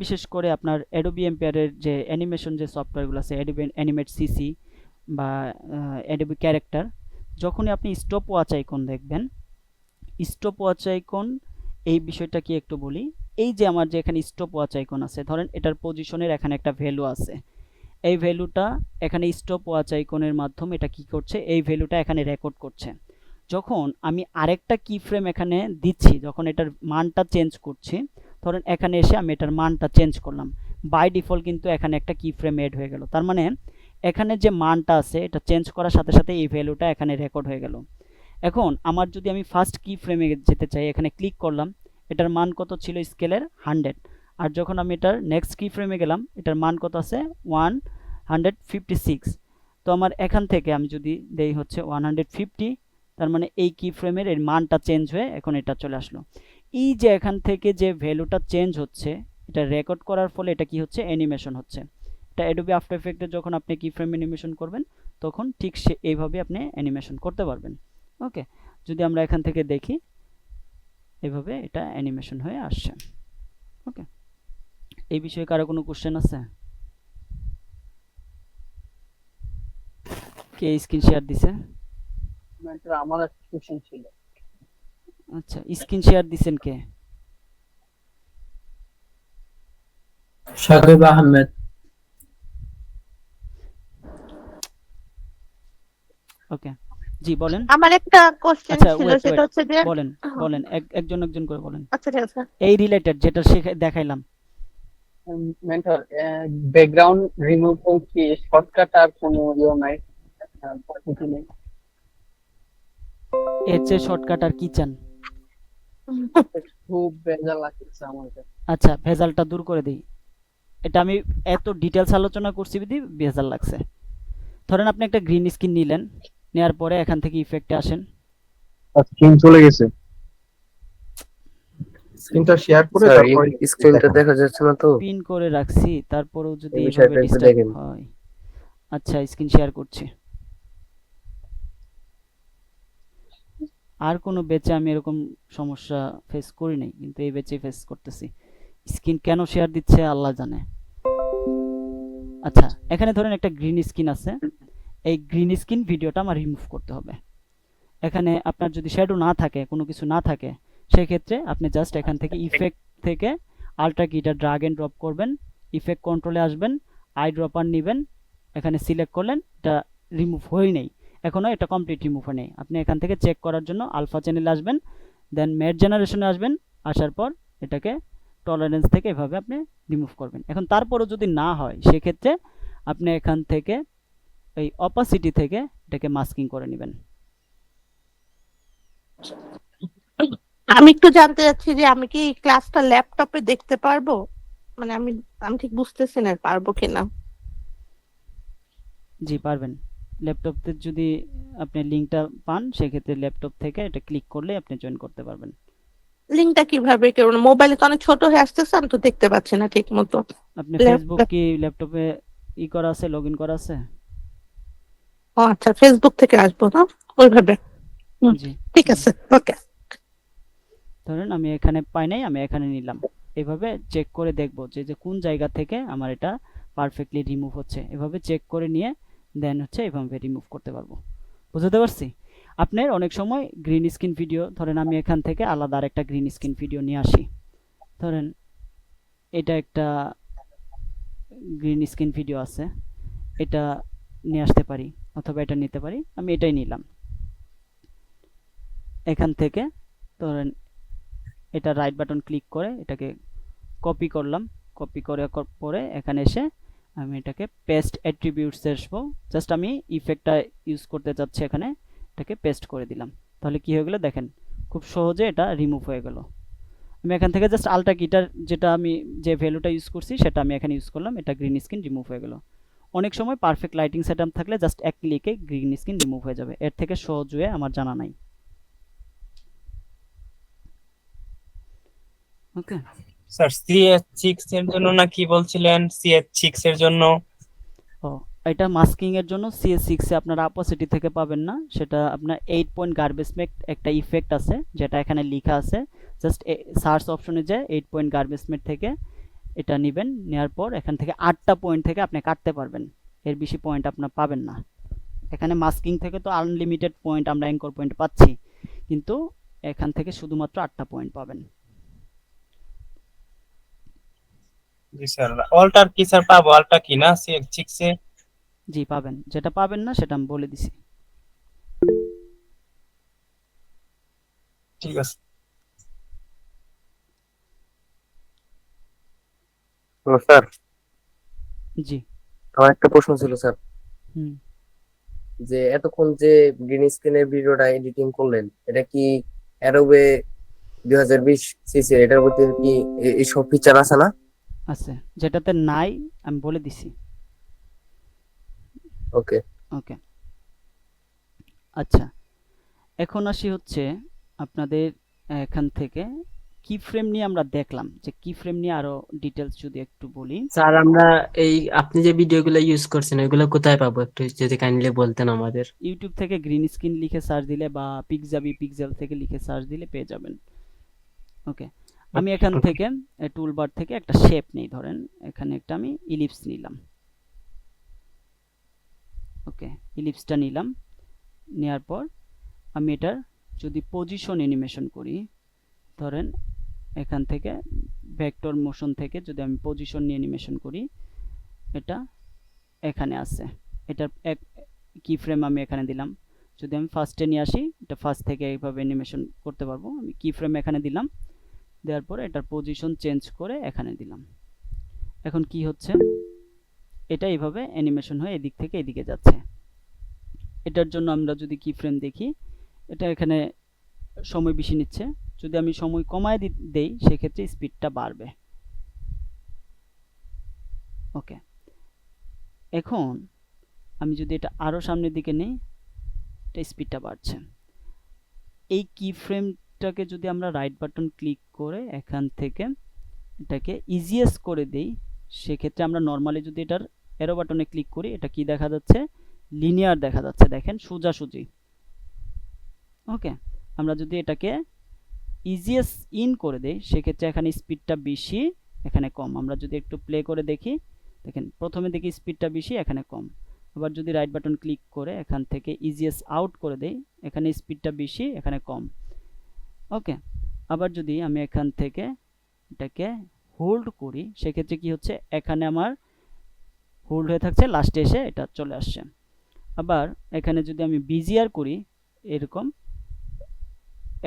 বিশেষ করে আপনার অ্যাডোবি এম্পায়ারের যে অ্যানিমেশন যে সফটওয়্যারগুলো আছে, অ্যাডোবি অ্যানিমেট সিসি বা অ্যাডোবি ক্যারেক্টার, যখনই আপনি স্টপ ওয়াচ আইকন দেখবেন, স্টপ ওয়াচ আইকন এই বিষয়টা কি একটু বলি। এই যে আমার যে এখানে স্টপ ওয়াচ আইকন আছে, ধরেন এটার পজিশনের এখানে একটা ভ্যালু আছে, এই ভ্যালুটা এখানে স্টপ ওয়াচ আইকনের মাধ্যমে এটা কি করছে, এই ভ্যালুটা এখানে রেকর্ড করছে। যখন আমি আরেকটা কি ফ্রেম এখানে দিচ্ছি, যখন এটার মানটা চেঞ্জ করছি, ধরেন এখানে এসে আমি এটার মানটা চেঞ্জ করলাম, বাই ডিফল্ট কিন্তু এখানে একটা কি ফ্রেম এড হয়ে গেল, তার মানে এখানে যে মানটা আছে এটা চেঞ্জ করার সাথে সাথে এই ভ্যালুটা এখানে রেকর্ড হয়ে গেল। এখন আমার যদি আমি ফার্স্ট কি ফ্রেমে যেতে চাই, এখানে ক্লিক করলাম, এটার মান কত ছিল স্কেলের 100, আর যখন আমি এটার নেক্সট কি ফ্রেমে গেলাম, এটার মান কত আছে 156। তো আমার এখান থেকে আমি যদি দেই হচ্ছে 150, তার মানে এই কি ফ্রেমের এর মানটা চেঞ্জ হয়ে এখন এটা চলে আসলো। এই যে এখান থেকে যে ভ্যালুটা চেঞ্জ হচ্ছে, এটা রেকর্ড করার ফলে এটা কি হচ্ছে, অ্যানিমেশন হচ্ছে। এটা অ্যাডোবি আফটার এফেক্টে যখন আপনি কি ফ্রেম অ্যানিমেশন করবেন, তখন ঠিক এইভাবে আপনি অ্যানিমেশন করতে পারবেন। ওকে, যদি আমরা এখান থেকে দেখি, এভাবে এটা অ্যানিমেশন হয়ে আসছে। ওকে, এই বিষয়ে কারো কোনো কোশ্চেন আছে? কে স্ক্রিন শেয়ার দিছে? আমার একটা কোশ্চেন ছিল। আচ্ছা, স্ক্রিন শেয়ার দিছেন কে? সাকিব আহমেদ। ওকে, জি বলেন। আমার একটা কোশ্চেন আচ্ছা ছিল, ওয়েট সেটা ওয়েট, হচ্ছে যে বলেন বলেন, একজন একজন করে বলেন। আচ্ছা ঠিক আছে। এই রিলেটেড যেটা দেখাইলাম। মেন্টর, ব্যাকগ্রাউন্ড রিমুভ কি শর্টকাট আর কোনো ইয়ে নাই, পদ্ধতি নেই? এর চেয়ে শর্টকাট আর কি চান? খুব বেজার লাগতেছে আমার কাছে। আচ্ছা ভেজালটা দূর করে দিই। এটা আমি এত ডিটেলস আলোচনা করছি বিধি ভেজাল লাগছে। ধরেন আপনি একটা গ্রিন স্ক্রিন নিলেন, নেওয়ার পরে এখান থেকে ইফেক্টে আসেন। স্ক্রিন চলে গেছে, স্ক্রিনটা শেয়ার করে স্যার তারপর স্ক্রিনটা দেখা যাচ্ছে না তো। পিন করে রাখছি, তারপরেও যদি এই এইভাবে বিষয়টা একটু ডিস্টার্ব দেখেন। হয়। আচ্ছা স্ক্রিন শেয়ার করছি। আর কোনো বেচে আমি এরকম সমস্যা ফেস করি নাই, কিন্তু এই বেচে ফেস করতেছি। স্ক্রিন কেন শেয়ার দিচ্ছে আল্লাহ জানে। আচ্ছা এখানে ধরেন একটা গ্রিন স্ক্রিন আছে, এই গ্রিন স্ক্রিন ভিডিওটা আমার রিমুভ করতে হবে। এখানে আপনার যদি শ্যাডো না থাকে, কোনো কিছু না থাকে, সেক্ষেত্রে আপনি জাস্ট এখান থেকে ইফেক্ট থেকে আল্ট্রা কিটা ড্রাগ এন্ড ড্রপ করবেন, ইফেক্ট কন্ট্রোলে আসবেন, আই ড্রপার নেবেন, এখানে সিলেক্ট করলেন, এটা রিমুভ হয়ই নেই এখনো, এটা কমপ্লিট রিমুভ হয় নেই। আপনি এখান থেকে চেক করার জন্য আলফা চ্যানেলে আসবেন, দেন ম্যাট জেনারেশনে আসবেন, আসার পর এটাকে টলারেন্স থেকে এভাবে আপনি রিমুভ করবেন। এখন তারপরও যদি না হয়, সেক্ষেত্রে আপনি এখান থেকে এই অপাসিটি থেকে এটাকে মাস্কিং করে নেবেন। আমি একটু জানতে চাচ্ছি যে আমি কি ক্লাসটা ল্যাপটপে দেখতে পারবো? মানে আমি আমি ঠিক বুঝতেছি না পারবো কিনা। জি পারবেন। ল্যাপটপে যদি আপনি লিঙ্কটা পান, সেক্ষেত্রে ল্যাপটপ থেকে এটা ক্লিক করলে আপনি জয়েন করতে পারবেন। লিঙ্কটা কিভাবে কেউ, মোবাইলে তো অনেক ছোট হয়ে আসতেছে, আমি তো দেখতে পাচ্ছি না ঠিক মতো। আপনি ফেসবুক কি ল্যাপটপে ই করা আছে, লগইন করা আছে? ও আচ্ছা, ফেসবুক থেকে আসবো না ওইভাবে। জি ঠিক আছে, ওকে। ধরেন আমি এখানে পাই নাই, আমি এখানে নিলাম। এভাবে চেক করে দেখবো যে কোন জায়গা থেকে আমার এটা পারফেক্টলি রিমুভ হচ্ছে। এভাবে চেক করে নিয়ে দেন হচ্ছে এভাবে রিমুভ করতে পারবো। বুঝতে পারছি? আপনার অনেক সময় গ্রিন স্ক্রিন ভিডিও, ধরেন আমি এখান থেকে আলাদা আরেকটা গ্রিন স্ক্রিন ভিডিও নিয়ে আসি। ধরেন এটা একটা গ্রিন স্ক্রিন ভিডিও আছে, এটা নিয়ে আসতে পারি, অথবা এটা নিতে পারি। আমি এটাই নিলাম। এখান থেকে ধরেন এটা রাইট বাটন ক্লিক করে এটাকে কপি করলাম, কপি করে পরে এখানে এসে আমি এটাকে পেস্ট অ্যাট্রিবিউটস আসবো। জাস্ট আমি ইফেক্টটা ইউজ করতে চাচ্ছি, এখানে এটাকে পেস্ট করে দিলাম। তাহলে কি হয়ে গেল দেখেন, খুব সহজে এটা রিমুভ হয়ে গেল। আমি এখান থেকে জাস্ট আল্ট্রা কিটার যেটা আমি যে ভ্যালুটা ইউজ করছি সেটা আমি এখানে ইউজ করলাম, এটা গ্রিন স্ক্রিন রিমুভ হয়ে গেল। অনেক সময় পারফেক্ট লাইটিং সেটআপ থাকলে জাস্ট এক ক্লিকে গ্রিন স্ক্রিন রিমুভ হয়ে যাবে। এর থেকে সহজ ওয়ে আমার জানা নাই। ওকে স্যার CH6 এর জন্য না কি বলছিলেন? CH6 এর জন্য ও, এটা মাস্কিং এর জন্য CS6 এ আপনারা অপোসিটি থেকে পাবেন না, সেটা আপনার 8 পয়েন্ট গার্বেজ মেট একটা ইফেক্ট আছে, যেটা এখানে লেখা আছে। জাস্ট সার্চ অপশনে যে 8 পয়েন্ট গার্বেজ মেট থেকে এটা নেবেন, নেওয়ার পর এখান থেকে 8টা পয়েন্ট থেকে আপনি কাটতে পারবেন, এর বেশি পয়েন্ট আপনার পাবেন না। এখানে মাস্কিং থেকে তো আনলিমিটেড পয়েন্ট আমরা অ্যাঙ্কর পয়েন্ট পাচ্ছি, কিন্তু এখান থেকে শুধুমাত্র 8টা পয়েন্ট পাবেন। জি স্যার, অল্টার কি স্যার পাবো? অল্টা কি না CH6 এ? জি পাবেন, যেটা পাবেন না সেটা আমি বলে দিছি। ঠিক আছে স্যার। জি আমার একটা প্রশ্ন ছিল স্যার, হুম যে এতক্ষণ যে গ্রিন স্ক্রিনের ভিডিওটা এডিটিং করলেন, এটা কি অ্যাডোবে 2020 সিসি এটার মধ্যে কি এই সব ফিচার আছে না? আছে, যেটাতে নাই আমি বলে দিছি। ওকে ওকে আচ্ছা, এখন আসি হচ্ছে আপনাদের এখান থেকে কি ফ্রেম নিয়ে আমরা দেখলাম, যে কি ফ্রেম নিয়ে আরো ডিটেলস যদি একটু বলি। স্যার আমরা এই আপনি যে ভিডিওগুলো ইউজ করছেন ওইগুলো কোথায় পাবো, একটু যদি কাইন্ডলি বলতেন আমাদের। ইউটিউব থেকে গ্রিন স্ক্রিন লিখে সার্চ দিলে বা পিক্সাবি পিক্সেল থেকে লিখে সার্চ দিলে পেয়ে যাবেন। ওকে, আমি এখান থেকে টুলবার থেকে একটা শেপ নেই, ধরেন এখানে একটা আমি ইলিপস নিলাম। ওকে, ইলিপসটা নিলাম, নেওয়ার পর আমি এটার যদি পজিশন অ্যানিমেশন করি, ধরেন এখান থেকে ভেক্টর মোশন থেকে যদি আমি পজিশন নিয়ে অ্যানিমেশন করি, এটা এখানে আছে, এটার এক কি ফ্রেম আমি এখানে দিলাম। যদি আমি ফার্স্টে নিয়ে আসি, এটা ফার্স্ট থেকে এইভাবে অ্যানিমেশন করতে পারবো। আমি কি ফ্রেম এখানে দিলাম, দেওয়ার পরে এটার পজিশন চেঞ্জ করে এখানে দিলাম। এখন কি হচ্ছে, এটা এইভাবে অ্যানিমেশন হয়ে এদিক থেকে এদিকে যাচ্ছে। এটার জন্য আমরা যদি কি ফ্রেম দেখি, এটা এখানে সময় বেশি নিচ্ছে। যদি আমি সময় কমায় দেই সেক্ষেত্রে স্পিডটা বাড়বে। ওকে, এখন আমি যদি এটা আরো সামনের দিকে নেই, এটা স্পিডটা বাড়ছে। এই কি ফ্রেমটাকে যদি আমরা রাইট বাটন ক্লিক করে এখান থেকে এটাকে ইজিএস করে দেই, সেক্ষেত্রে আমরা নর্মালি যদি এটার এরো বাটনে ক্লিক করি, এটা কি দেখা যাচ্ছে, লিনিয়ার দেখা যাচ্ছে, দেখেন সোজাসুজি। ওকে, আমরা যদি এটাকে ইজিএস ইন করে দেই সেক্ষেত্রে এখানে স্পিডটা বেশি, এখানে কম। আমরা যদি একটু প্লে করে দেখি, দেখেন প্রথমে দেখি স্পিডটা বেশি, এখানে কম। আবার যদি রাইট বাটন ক্লিক করে এখান থেকে ইজিএস আউট করে দেই, এখানে স্পিডটা বেশি, এখানে কম। ওকে, আবার যদি আমি এখান থেকে এটাকে হোল্ড করি সেক্ষেত্রে কি হচ্ছে, এখানে আমার হোল্ড হয়ে থাকছে, লাস্টে এসে এটা চলে আসছে। আবার এখানে যদি আমি বিজিআর করি, এরকম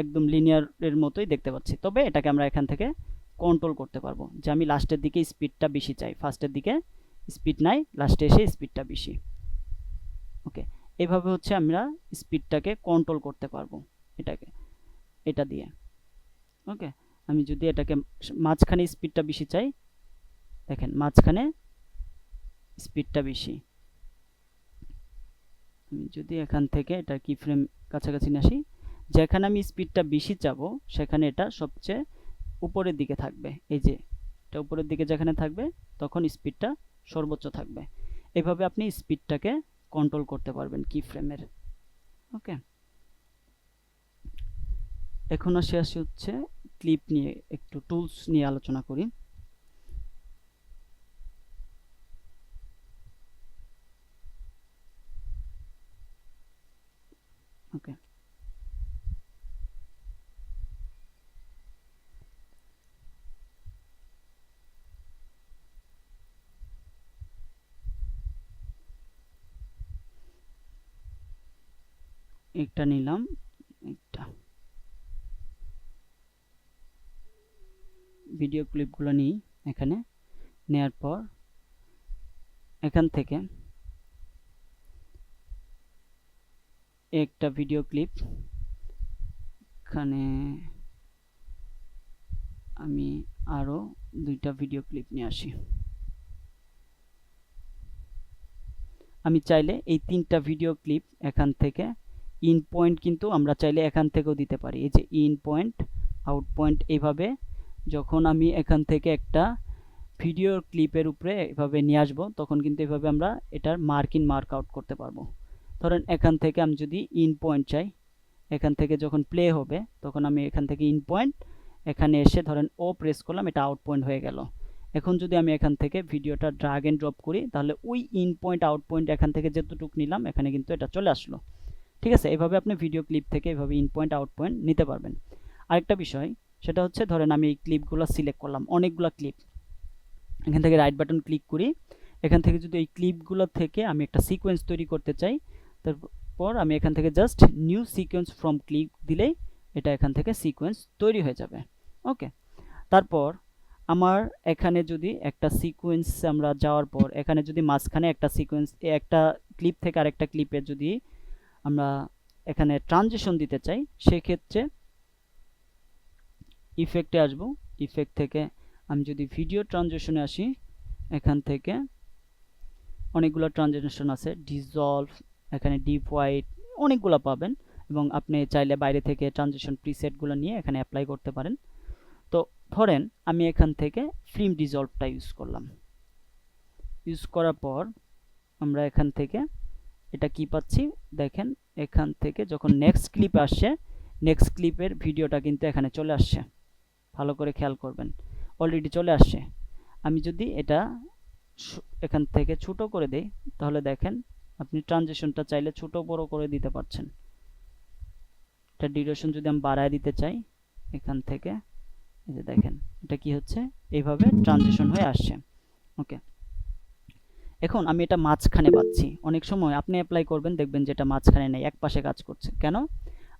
একদম লিনিয়ারের মতোই দেখতে পাচ্ছি। তবে এটাকে আমরা এখান থেকে কন্ট্রোল করতে পারবো যে আমি লাস্টের দিকে স্পিডটা বেশি চাই, ফার্স্টের দিকে স্পিড নাই, লাস্টে এসে স্পিডটা বেশি। ওকে, এইভাবে হচ্ছে আমরা স্পিডটাকে কন্ট্রোল করতে পারবো এটাকে, এটা দিয়ে। ওকে, আমি যদি এটাকে মাঝখানে স্পিডটা বেশি চাই, দেখেন মাঝখানে স্পিডটা বেশি। আমি যদি এখান থেকে এটা কি ফ্রেম কাছাকাছি নিয়ে আসি, যেখানে আমি স্পিডটা বেশি চাবো সেখানে এটা সবচেয়ে উপরের দিকে থাকবে। এই যে এটা উপরের দিকে যেখানে থাকবে তখন স্পিডটা সর্বোচ্চ থাকবে। এভাবে আপনি স্পিডটাকে কন্ট্রোল করতে পারবেন কি ফ্রেমের। ওকে, এখন আসি হচ্ছে ক্লিপ নিয়ে, একটু টুলস নিয়ে আলোচনা করি। ওকে, একটা নিলাম, একটা ভিডিও ক্লিপগুলো নিই। এখানে নেয়ার পর এখান থেকে একটা ভিডিও ক্লিপ, এখানে আমি আরো দুইটা ভিডিও ক্লিপ নিয়ে আসি। আমি চাইলে এই তিনটা ভিডিও ক্লিপ এখান থেকে ইন পয়েন্ট কিন্তু আমরা চাইলে এখান থেকেও দিতে পারি। এই যে ইন পয়েন্ট, আউট পয়েন্ট, এইভাবে যখন আমি এখান থেকে একটা ভিডিও ক্লিপের উপরে এভাবে নিয়ে আসবো তখন কিন্তু এভাবে আমরা এটার মার্ক ইন মার্ক আউট করতে পারবো। ধরেন এখান থেকে আমি যদি ইন পয়েন্ট চাই, এখান থেকে যখন প্লে হবে তখন আমি এখান থেকে ইন পয়েন্ট, এখানে এসে ধরেন ও প্রেস করলাম, এটা আউট পয়েন্ট হয়ে গেল। এখন যদি আমি এখান থেকে ভিডিওটা ড্রাগ এন্ড ড্রপ করি তাহলে ওই ইন পয়েন্ট আউট পয়েন্ট এখান থেকে যেতটুকু নিলাম এখানে কিন্তু এটা চলে আসলো। ঠিক আছে, এভাবে আপনি ভিডিও ক্লিপ থেকে এভাবে ইন পয়েন্ট আউট পয়েন্ট নিতে পারবেন। আরেকটা বিষয় সেটা হচ্ছে, ধরেন আমি এই ক্লিপগুলো সিলেক্ট করলাম, অনেকগুলো ক্লিপ, এখান থেকে রাইট বাটন ক্লিক করি, এখান থেকে যদি এই ক্লিপগুলো থেকে আমি একটা সিকোয়েন্স তৈরি করতে চাই, তারপর আমি এখান থেকে just new sequence from clip দিলেই এটা এখান থেকে সিকোয়েন্স তৈরি হয়ে যাবে। ওকে, তারপর আমার এখানে যদি একটা সিকোয়েন্স আমরা যাওয়ার পর এখানে যদি মাঝখানে একটা সিকোয়েন্স, একটা ক্লিপ থেকে আরেকটা ক্লিপে যদি আমরা এখানে ট্রানজিশন দিতে চাই সেক্ষেত্রে ইফেক্টে আসব, ইফেক্ট থেকে আমি যদি ভিডিও ট্রানজিশনে আসি, এখান থেকে অনেকগুলো ট্রানজিশন আছে, ডিসলভ, এখানে ডিপ হোয়াইট, অনেকগুলো পাবেন এবং আপনি চাইলে বাইরে থেকে ট্রানজিশন প্রিসেটগুলো নিয়ে এখানে অ্যাপ্লাই করতে পারেন। তো ধরেন আমি এখান থেকে ফিল্ম ডিসলভটা ইউজ করলাম, ইউজ করার পর আমরা এখান থেকে এটা কি পাচ্ছি, দেখেন এখান থেকে যখন নেক্সট ক্লিপ আসছে, নেক্সট ক্লিপের ভিডিওটা কিন্তু এখানে চলে আসছে, ভালো করে খেয়াল করবেন, অলরেডি চলে আসছে। আমি যদি এটা এখান থেকে ছোট করে দেই তাহলে দেখেন আপনি ট্রানজিশনটা চাইলে ছোট বড় করে দিতে পারছেন। এটা ডিউরেশন যদি আমি বাড়ায় দিতে চাই এখান থেকে, এই যে দেখেন এটা কি হচ্ছে, এইভাবে ট্রানজিশন হয়ে আসছে। ওকে, এখন আমি এটা মাঝখানে পাচ্ছি। অনেক সময় আপনি অ্যাপ্লাই করবেন, দেখবেন যেটা মাঝখানে নেই, এক পাশে কাজ করছে। কেন?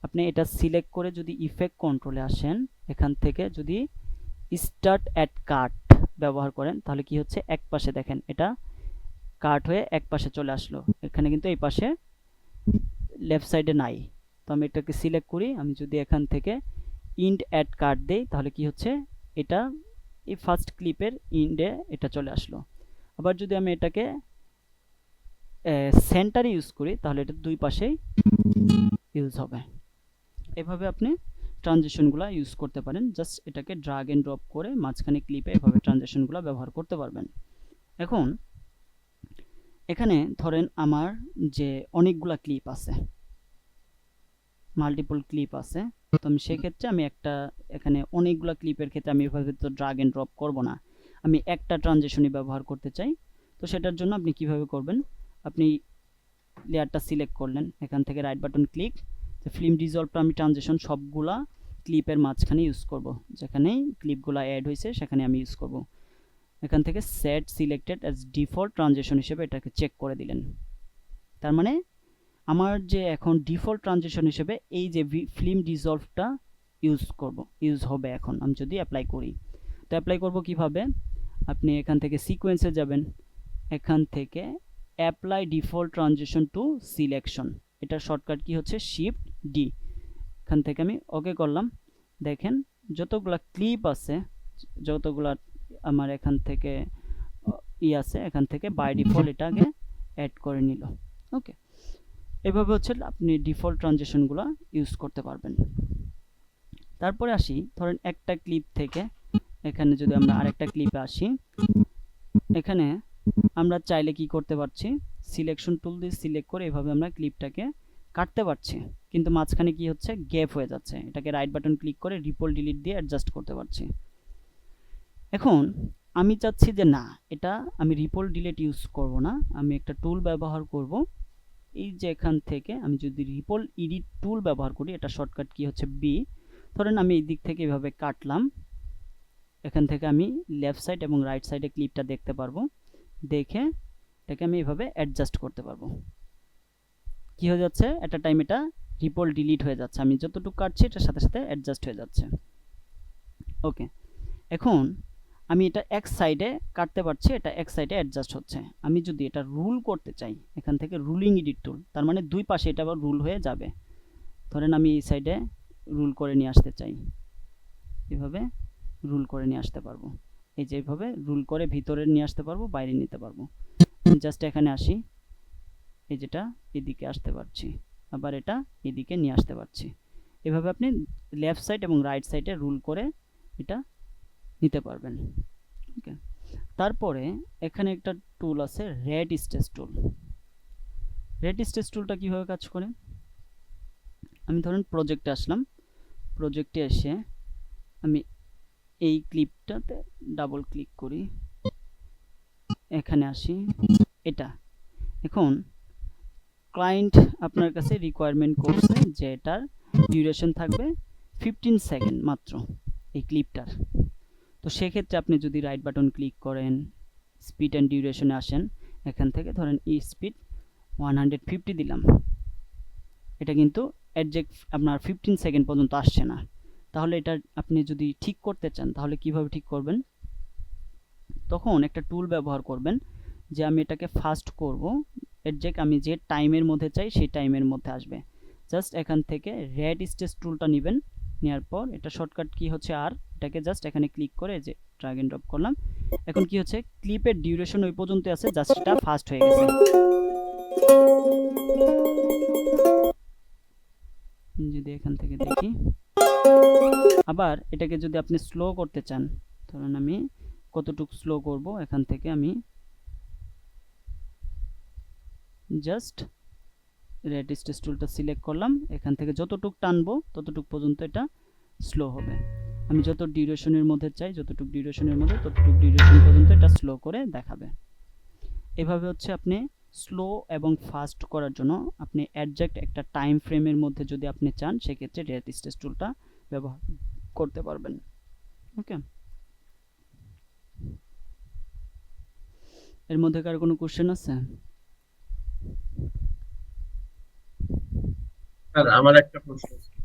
আপনি এটা সিলেক্ট করে যদি ইফেক্ট কন্ট্রোলে আসেন, এখান থেকে যদি স্টার্ট অ্যাট কাট ব্যবহার করেন, তাহলে কি হচ্ছে, এক পাশে দেখেন এটা কাট হয়ে এক পাশে চলে আসলো। এখানে কিন্তু এই পাশে লেফট সাইডে নাই। তো আমি এটাকে সিলেক্ট করি, আমি যদি এখান থেকে ইন্ড অ্যাড কাট দেই, তাহলে কি হচ্ছে, এটা এই ফার্স্ট ক্লিপের ইন্ডে এটা চলে আসলো। আবার যদি আমি এটাকে সেন্টারে ইউজ করি, তাহলে এটা দুই পাশেই ইউজ হবে। এভাবে আপনি ট্রানজিশনগুলো ইউজ করতে পারেন। জাস্ট এটাকে ড্রাগ এন্ড ড্রপ করে মাঝখানে ক্লিপে এভাবে ট্রানজিশনগুলো ব্যবহার করতে পারবেন। এখন এখানে ধরেন আমার যে অনেকগুলা ক্লিপ আছে, মাল্টিপল ক্লিপ আছে, তো আমি সেক্ষেত্রে আমি একটা এখানে অনেকগুলা ক্লিপের ক্ষেত্রে আমি এভাবে তো ড্রাগ এন্ড ড্রপ করব না, আমি একটা ট্রানজিশনই ব্যবহার করতে চাই। তো সেটার জন্য আপনি কিভাবে করবেন, আপনি লেয়ারটা সিলেক্ট করলেন, এখান থেকে রাইট বাটন ক্লিক, তো ফিল্ম ডিজলভটা আমি ট্রানজিশন সবগুলা ক্লিপের মাঝখানে ইউজ করব, যেখানেই ক্লিপগুলো অ্যাড হয়েছে সেখানে আমি ইউজ করব। এখান থেকে set selected as default transition হিসেবে এটাকে চেক করে দিলেন। তার মানে আমার যে এখন ডিফল্ট ট্রানজিশন হিসেবে এই যে ফিল্ম ডিজলভটা ইউজ হবে এখন আমি যদি অ্যাপ্লাই করি। তো অ্যাপ্লাই করব কিভাবে, আপনি এখান থেকে সিকোয়েন্সে যাবেন, এখান থেকে apply default transition two selection, এটার শর্টকাট কি হচ্ছে শিফট ডি। এখান থেকে আমি ওকে করলাম। দেখেন যতগুলা ক্লিপ আছে, যতগুলা আমার এখান থেকে আছে, এখান থেকে বাই ডিফল্ট এটাকে অ্যাড করে নিল। ওকে, এভাবে হচ্ছে আপনি ডিফল্ট ট্রানজিশনগুলো ইউজ করতে পারবেন। তারপরে আসি, ধরেন একটা ক্লিপ থেকে এখানে যদি আমরা আরেকটা ক্লিপে আসি, এখানে আমরা চাইলে কি করতে পারছি, সিলেকশন টুল দিয়ে সিলেক্ট করে এভাবে আমরা ক্লিপটাকে কাটতে পারছি, কিন্তু মাঝখানে কি হচ্ছে, গ্যাপ হয়ে যাচ্ছে। এটাকে রাইট বাটন ক্লিক করে রিপল ডিলিট দিয়ে অ্যাডজাস্ট করতে পারছি। এখন আমি চাচ্ছি যে না, এটা আমি রিপল ডিলিট ইউজ করব না, আমি একটা টুল ব্যবহার করব। এই যে এখান থেকে আমি যদি রিপল এডিট টুল ব্যবহার করি, এটা শর্টকাট কি হচ্ছে বি। ধরেন আমি এই দিক থেকে এভাবে কাটলাম, এখান থেকে আমি লেফট সাইড এবং রাইট সাইডে ক্লিপটা দেখতে পারবো, দেখে এটাকে আমি এভাবে অ্যাডজাস্ট করতে পারবো। কি হয়ে যাচ্ছে, একটা টাইম এটা রিপল ডিলিট হয়ে যাচ্ছে, আমি যতটুকু কাটছি এটার সাথে সাথে অ্যাডজাস্ট হয়ে যাচ্ছে। ওকে, এখন আমি এটা এক সাইডে কাটতে পারছি, এটা এক সাইডে অ্যাডজাস্ট হচ্ছে। আমি যদি এটা রুল করতে চাই, এখান থেকে রুলিং এডিট টুল, তার মানে দুই পাশে এটা আবার রুল হয়ে যাবে। ধরেন আমি এই সাইডে রুল করে নিয়ে আসতে চাই, এভাবে রুল করে নিয়ে আসতে পারবো। এই যে এইভাবে রুল করে ভিতরে নিয়ে আসতে পারবো, বাইরে নিতে পারবো। জাস্ট এখানে আসি, এই যেটা এদিকে আসতে পারছি, আবার এটা এদিকে নিয়ে আসতে পারছি। এভাবে আপনি লেফট সাইড এবং রাইট সাইডে রুল করে এটা নিতে পারবেন। ওকে, তারপরে এখানে একটা টুল আছে রেড স্টেজ টুল। রেড স্টেজ টুলটা কিভাবে কাজ করে, আমি ধরেন প্রজেক্টে আসলাম, প্রজেক্টে এসে আমি এই ক্লিপটাতে ডাবল ক্লিক করি, এখানে আসি, এটা এখন ক্লায়েন্ট আপনার কাছে রিকোয়ারমেন্ট করছে যে এটার ডিউরেশন থাকবে 15 সেকেন্ড মাত্র এই ক্লিপটার। তো সেক্ষেত্রে আপনি যদি রাইট বাটন ক্লিক করেন, স্পিড অ্যান্ড ডিউরেশনে আসেন, এখান থেকে ধরেন এই স্পিড 150 দিলাম, এটা কিন্তু অ্যাডজেক্ট আপনার 15 সেকেন্ড পর্যন্ত আসছে না। তাহলে এটা আপনি যদি ঠিক করতে চান, তাহলে কিভাবে ঠিক করবেন, তখন একটা টুল ব্যবহার করবেন যে আমি এটাকে ফাস্ট করব, অ্যাডজেক্ট আমি যে টাইমের মধ্যে চাই সেই টাইমের মধ্যে আসবে। জাস্ট এখান থেকে রেড স্টেজ টুলটা নেবেন, নেওয়ার পর এটা শর্টকাট কি হচ্ছে আর, এটাকে জাস্ট এখানে ক্লিক করে যে ড্র্যাগ এন্ড ড্রপ করলাম। এখন কি হচ্ছে, ক্লিপের ডিউরেশন ওই পর্যন্ত আছে, জাস্ট এটা ফাস্ট হয়ে গেছে। যদি এখান থেকে দেখি, আবার এটাকে যদি আপনি স্লো করতে চান, ধরুন আমি কতটুকু স্লো করব, এখান থেকে আমি জাস্ট রেড স্টেজ টুলটা সিলেক্ট করলাম, এখান থেকে যতটুকু টানবো ততটুকু পর্যন্ত এটা স্লো হবে। আমি যত ডিউরেশনের মধ্যে চাই, যতটুকু ডিউরেশনের মধ্যে ততটুকু ডিউরেশন পর্যন্ত এটা স্লো করে দেখাবে। এভাবে হচ্ছে আপনি স্লো এবং ফাস্ট করার জন্য আপনি অ্যাডজাক্ট একটা টাইম ফ্রেমের মধ্যে যদি আপনি চান, সেক্ষেত্রে রেড স্টেজ টুলটা ব্যবহার করতে পারবেন। ওকে, এর মধ্যে কার কোনো কোশ্চেন আছে? স্যার আমার একটা প্রশ্ন ছিল।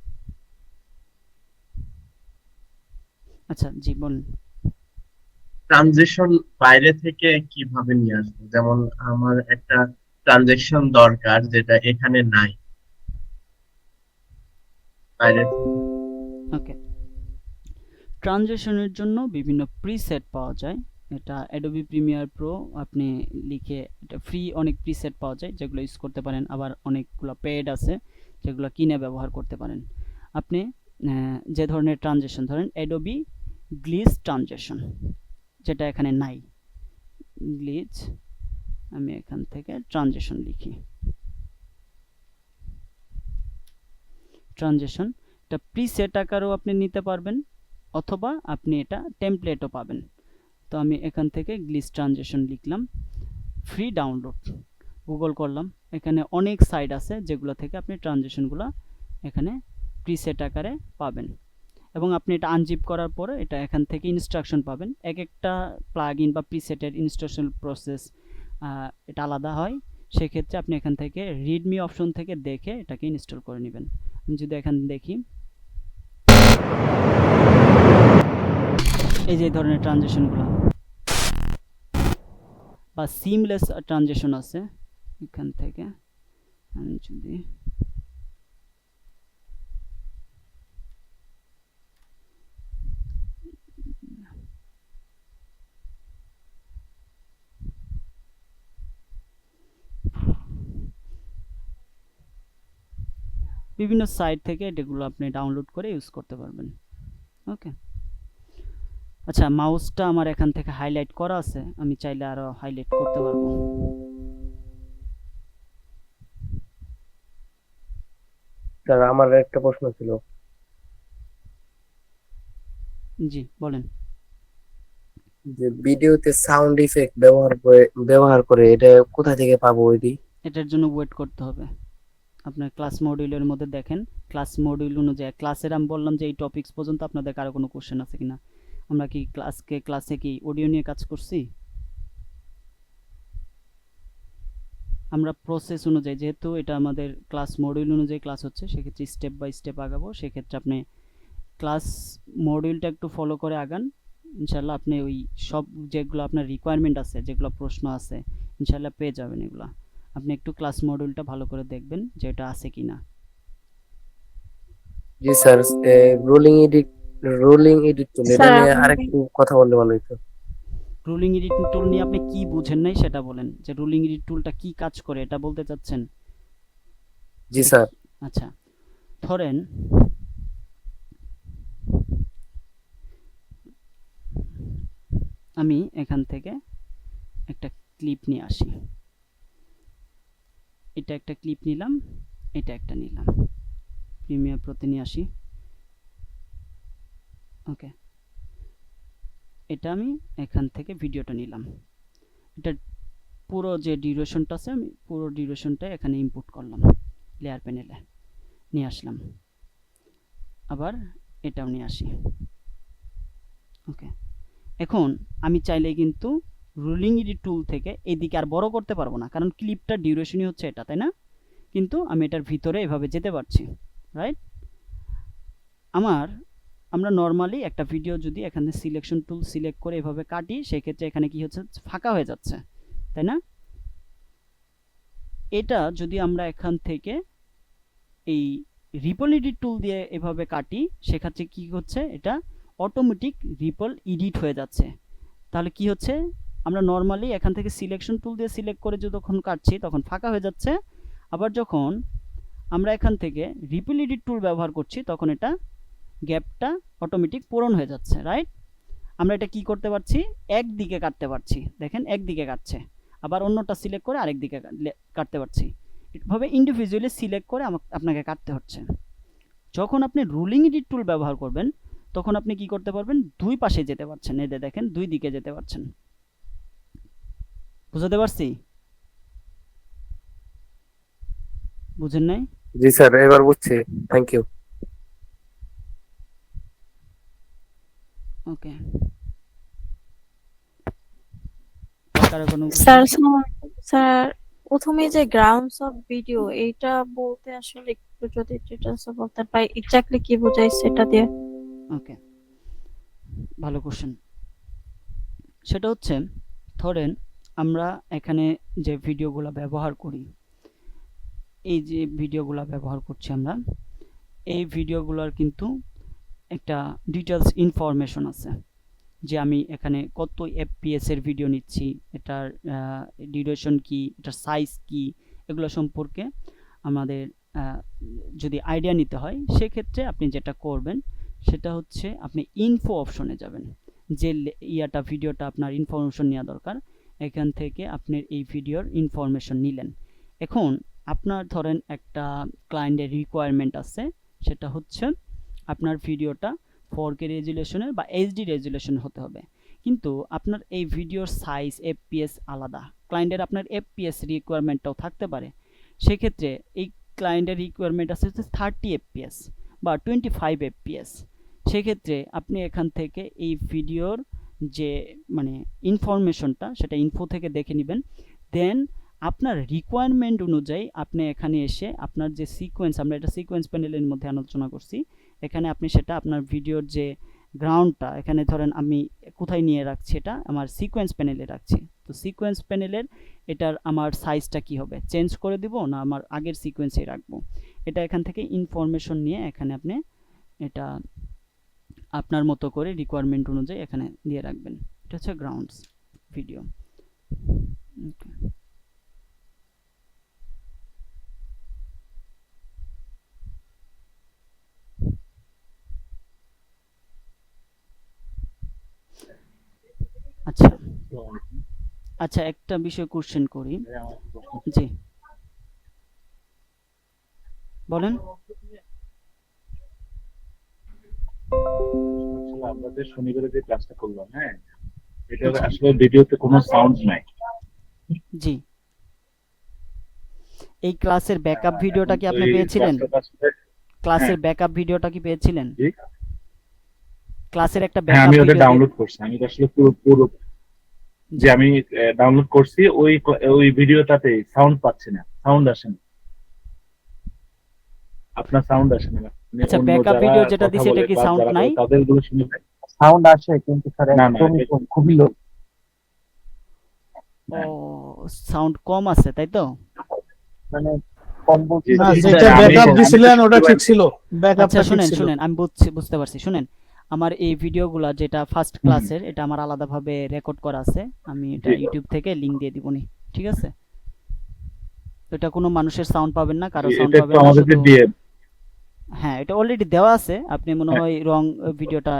আচ্ছা, জি বলুন। ট্রানজিশন বাইরে থেকে কিভাবে নিয়ে আসবো? যেমন আমার একটা ট্রানজেকশন দরকার যেটা এখানে নাই, বাইরে থেকে। ওকে, ট্রানজিশনের জন্য বিভিন্ন প্রিসেট পাওয়া যায়। এটা অ্যাডোবি প্রিমিয়ার প্রো আপনি লিখে, এটা ফ্রি অনেক প্রিসেট পাওয়া যায় যেগুলো ইউজ করতে পারেন, আবার অনেকগুলো পেড আছে যেগুলো কিনে ব্যবহার করতে পারেন। আপনি যে ধরনের ট্রানজিশন ধরেন অ্যাডোবি গ্লিচ ট্রানজিশন, যেটা এখানে নাই, গ্লিচ, আমি এখান থেকে ট্রানজিশন লিখি, ট্রানজিশন। এটা প্রিসেট আকারেও আপনি নিতে পারবেন, অথবা আপনি এটা টেমপ্লেটও পাবেন। তো আমি এখান থেকে গ্লিচ ট্রানজিশন লিখলাম, ফ্রি ডাউনলোড, গুগল করলাম, এখানে অনেক সাইট আছে যেগুলো থেকে আপনি ট্রানজিশনগুলো এখানে প্রিসেট আকারে পাবেন। এবং আপনি এটা আনজিপ করার পরে এটা এখান থেকে ইনস্ট্রাকশন পাবেন। এক একটা প্লাগইন বা প্রিসেটের ইনস্টলেশন প্রসেস এটা আলাদা হয়, সেক্ষেত্রে আপনি এখান থেকে রিডমি অপশন থেকে দেখে এটাকে ইনস্টল করে নেবেন। আমি যদি এখান দেখি, এই যে ধরনের ট্রানজিশনগুলো বা সিমলেস ট্রানজিশন আছে, এখান থেকে আমি যদি বিভিন্ন সাইট থেকে এগুলো আপনি ডাউনলোড করে ইউজ করতে পারবেন। ওকে, আচ্ছা, মাউসটা আমার এখান থেকে হাইলাইট করা আছে, আমি চাইলে আরো হাইলাইট করতে পারবো। স্যার আমার একটা প্রশ্ন ছিল, জি বলেন। যে ভিডিওতে সাউন্ড ইফেক্ট ব্যবহার করে এটা কোথা থেকে পাবো ওইটি? এটার জন্য ওয়েট করতে হবে। আপনার ক্লাস মডিউলের মধ্যে দেখেন, ক্লাস মডিউল অনুযায়ী ক্লাসের আমি বললাম যে এই টপিকস পর্যন্ত আপনাদের কারো কোনো কোশ্চেন আছে কিনা। আমরা কি ক্লাসে কি অডিও নিয়ে কাজ করছি? আমরা প্রসেস অনুযায়ী, যেহেতু এটা আমাদের ক্লাস মডিউল অনুযায়ী ক্লাস হচ্ছে, সেক্ষেত্রে স্টেপ বাই স্টেপ আগাবো। সেক্ষেত্রে আপনি ক্লাস মডিউলটা একটু ফলো করে আগান, ইনশাল্লাহ আপনি ওই সব যেগুলো আপনার রিকোয়ারমেন্ট আছে, যেগুলো প্রশ্ন আছে, ইনশাল্লাহ পেয়ে যাবেন এগুলা। আপনি একটু ক্লাস মডিউলটা ভালো করে দেখবেন যে এটা আছে কিনা। জি স্যার, রোলিং এডিট টুল এটা স্যার নিয়ে আপনি আরেকটু কথা বললে ভালো হতো। রুলিং এডিট টুল নিয়ে আপনি কি বুঝেন নাই সেটা বলেন, যে রুলিং এডিট টুলটা কি কাজ করে এটা বলতে চাচ্ছেন? জি স্যার। আচ্ছা, ধরেন আমি এখান থেকে একটা ক্লিপ নিয়ে আসি, এটা একটা ক্লিপ নিলাম, এটা একটা নিলাম, প্রিমিয়ার প্রোতে নিয়ে আসি। ওকে, এটা আমি এখান থেকে ভিডিওটা নিলাম, এটা পুরো যে ডিউরেশনটা আছে আমি পুরো ডিউরেশনটা এখানে ইনপুট করলাম, লেয়ার প্যানেলে নিয়ে আসলাম। আবার এটাও নিয়ে আসি। ওকে, এখন আমি চাইলে কিন্তু রুলিং এডিট টুল থেকে এদিকে আর বড় করতে পারবো না, কারণ ক্লিপটা ডিউরেশনই হচ্ছে এটা, তাই না? কিন্তু আমি এটার ভিতরে এভাবে যেতে পারছি, রাইট? আমরা নর্মালি একটা ভিডিও যদি এখানে সিলেকশন টুল সিলেক্ট করে এভাবে কাটি, সেক্ষেত্রে এখানে কি হচ্ছে, ফাঁকা হয়ে যাচ্ছে, তাই না? এটা যদি আমরা এখান থেকে এই রিপল এডিট টুল দিয়ে এভাবে কাটি, সেক্ষেত্রে কি হচ্ছে, এটা অটোমেটিক রিপল এডিট হয়ে যাচ্ছে। তাহলে কি হচ্ছে, আমরা নর্মালি এখান থেকে সিলেকশন টুল দিয়ে সিলেক্ট করে যখন কাটছি তখন ফাঁকা হয়ে যাচ্ছে, আবার যখন আমরা এখান থেকে রিপল এডিট টুল ব্যবহার করছি তখন এটা গ্যাপটা অটোমেটিক পূরণ হয়ে যাচ্ছে, রাইট? আমরা এটা কি করতে পারছি, একদিকে কাটতে পারছি, দেখেন একদিকে কাটছে, আবার অন্যটা সিলেক্ট করে আরেক দিকে কাটতে পারছি। এভাবে ইন্ডিভিজুয়ালি সিলেক্ট করে আপনাকে কাটতে হচ্ছে। যখন আপনি রুলিং এডিট টুল ব্যবহার করবেন তখন আপনি কি করতে পারবেন, দুই পাশে যেতে পারছেন, এই দেখেন দুই দিকে যেতে পারছেন। বুঝাতে পারছি? বুঝেন নাই? জি স্যার, এবার বুঝছি, থ্যাংক ইউ। ওকে, কারো কোনো স্যার কোশ্চেন? আসসালামু আলাইকুম। স্যার প্রথমে যে গ্রাউন্ডস অফ ভিডিও এইটা বলতে আসলে একটু যদি ডিটেলসে বলতেন বা এক্স্যাক্টলি কি বোঝায় সেটা দিয়ে। ওকে, ভালো কোশ্চেন। সেটা হচ্ছে, ধরেন আমরা এখানে যে ভিডিওগুলো ব্যবহার করি, এই যে ভিডিওগুলো ব্যবহার করছি আমরা, এই ভিডিওগুলোর কিন্তু একটা ডিটেলস ইনফরমেশন আছে, যে আমি এখানে কত এফপিএস এর ভিডিও নিচ্ছি, এটার ডিউরেশন কি, এটার সাইজ কি, এগুলো সম্পর্কে আমাদের যদি আইডিয়া নিতে হয়, সেক্ষেত্রে আপনি যেটা করবেন সেটা হচ্ছে আপনি ইনফো অপশনে যাবেন, যে ভিডিওটা আপনার ইনফরমেশন নেওয়া দরকার, এখান থেকে আপনি এই ভিডিওর ইনফরমেশন নিলেন। এখন আপনার ধরেন একটা ক্লায়েন্টের রিকোয়ারমেন্ট আছে, সেটা হচ্ছে আপনার ভিডিওটা 4K রেজুলেশনের বা এইচডি রেজুলেশন হতে হবে, কিন্তু আপনার এই ভিডিওর সাইজ এফপিএস আলাদা, ক্লায়েন্টের আপনার এফপিএস রিকোয়ারমেন্টটাও থাকতে পারে। সেক্ষেত্রে এই ক্লায়েন্টের রিকোয়ারমেন্ট আছে হচ্ছে 30 এফপিএস বা 25 এফপিএস। সেক্ষেত্রে আপনি এখান থেকে এই ভিডিওর যে মানে ইনফরমেশনটা, সেটা ইনফো থেকে দেখে নেবেন। দেন আপনার রিকোয়ারমেন্ট অনুযায়ী আপনি এখানে এসে আপনার যে সিকোয়েন্স, আমরা এটা সিকোয়েন্স প্যানেলের মধ্যে আলোচনা করছি, এখানে আপনি সেটা আপনার ভিডিওর যে গ্রাউন্ডটা, এখানে ধরেন আমি কোথায় নিয়ে রাখছি, এটা আমার সিকোয়েন্স প্যানেলে রাখছি। তো সিকোয়েন্স প্যানেলের এটার আমার সাইজটা কি হবে, চেঞ্জ করে দিব না আমার আগের সিকোয়েন্সে রাখবো, এটা এখান থেকে ইনফরমেশন নিয়ে এখানে আপনি এটা আপনার মতো করে রিকোয়ারমেন্ট অনুযায়ী এখানে দিয়ে রাখবেন। এটা হচ্ছে গ্রাউন্ডস ভিডিও। আচ্ছা আচ্ছা, একটা বিষয় কোশ্চেন করি। জি বলেন। আমরা যে শনিবারে যে ক্লাসটা করলাম, হ্যাঁ, এটা আসলে ভিডিওতে কোনো সাউন্ড নাই। জি, এই ক্লাসের ব্যাকআপ ভিডিওটা কি আপনি পেয়েছিলেন? ক্লাসের ব্যাকআপ ভিডিওটা কি পেয়েছিলেন? ক্লাসের একটা হ্যাঁ, ব্যাকআপ আমি ওটা ভিডিও ডাউনলোড করছি। আমি আসলে পুরো যে আমি ডাউনলোড করছি ওই ভিডিওটাতে সাউন্ড পাচ্ছি না, সাউন্ড আসে না, আপনার সাউন্ড আসে না। আচ্ছা, ব্যাকআপ ভিডিও যেটা দিছে এটা কি সাউন্ড নাই? তাদের গুলো শুনে সাউন্ড আসে কিন্তু স্যার একদমই খুবই লো। ও, সাউন্ড কম আছে তাই তো? মানে কম বলছি না, যেটা ব্যাকআপ দিছিলেন ওটা ঠিক ছিল, আচ্ছা শুনেন আমি বুঝতে পারছি। শুনেন, আমার এই ভিডিওগুলা যেটা ফার্স্ট ক্লাসের, এটা আমার আলাদাভাবে রেকর্ড করা আছে, আমি এটা ইউটিউব থেকে লিংক দিয়ে দিবনি, ঠিক আছে? এটা কোনো মানুষের সাউন্ড পাবেন না, কারো সাউন্ড পাবেন না, শুধু হ্যাঁ, এটা অলরেডি দেওয়া আছে, আপনি মনে হয় রং ভিডিওটা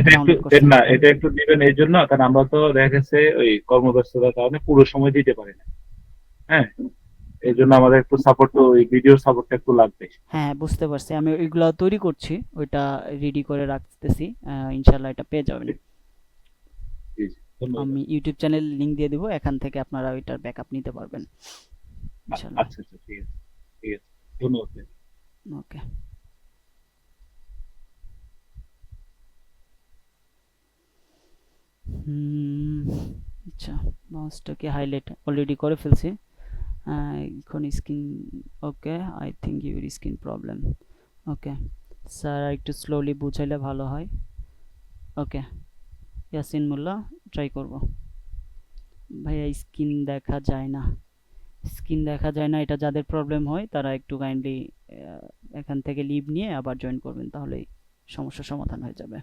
ডাউনলোড করছেন। না, এটা একটু দিবেন এই জন্য, কারণ আমরা তো দেখা গেছে ওই কর্মব্যস্ততার কারণে পুরো সময় দিতে পারি না। হ্যাঁ, এই জন্য আমাদের একটু সাপোর্ট, ওই ভিডিওর সাপোর্টটা একটু লাগবে। হ্যাঁ, বুঝতে পারছি, আমি ওইগুলা তৈরি করছি, ওইটা রেডি করে রাখতেছি, ইনশাআল্লাহ এটা পেয়ে যাবেন। আমি ইউটিউব চ্যানেল লিংক দিয়ে দিব, এখান থেকে আপনারা ওইটার ব্যাকআপ নিতে পারবেন ইনশাআল্লাহ। আচ্ছা ঠিক আছে, ঠিক আছে, ধন্যবাদ। ওকে, আচ্ছা, মাউসটাকে হাইলাইট অলরেডি করে ফেলছি। এখন screen, okay, I think your screen problem. Okay sir, একটু স্লোলি বুঝাইলে ভালো হয়। ওকে, ইয়াসিন মোল্লা, ট্রাই করব। ভাইয়া স্ক্রিন দেখা যায় না, স্ক্রিন দেখা যায় না, এটা যাদের প্রবলেম হয় তারা একটু কাইন্ডলি এখান থেকে লিভ নিয়ে আবার জয়েন করবেন, তাহলেই সমস্যার সমাধান হয়ে যাবে।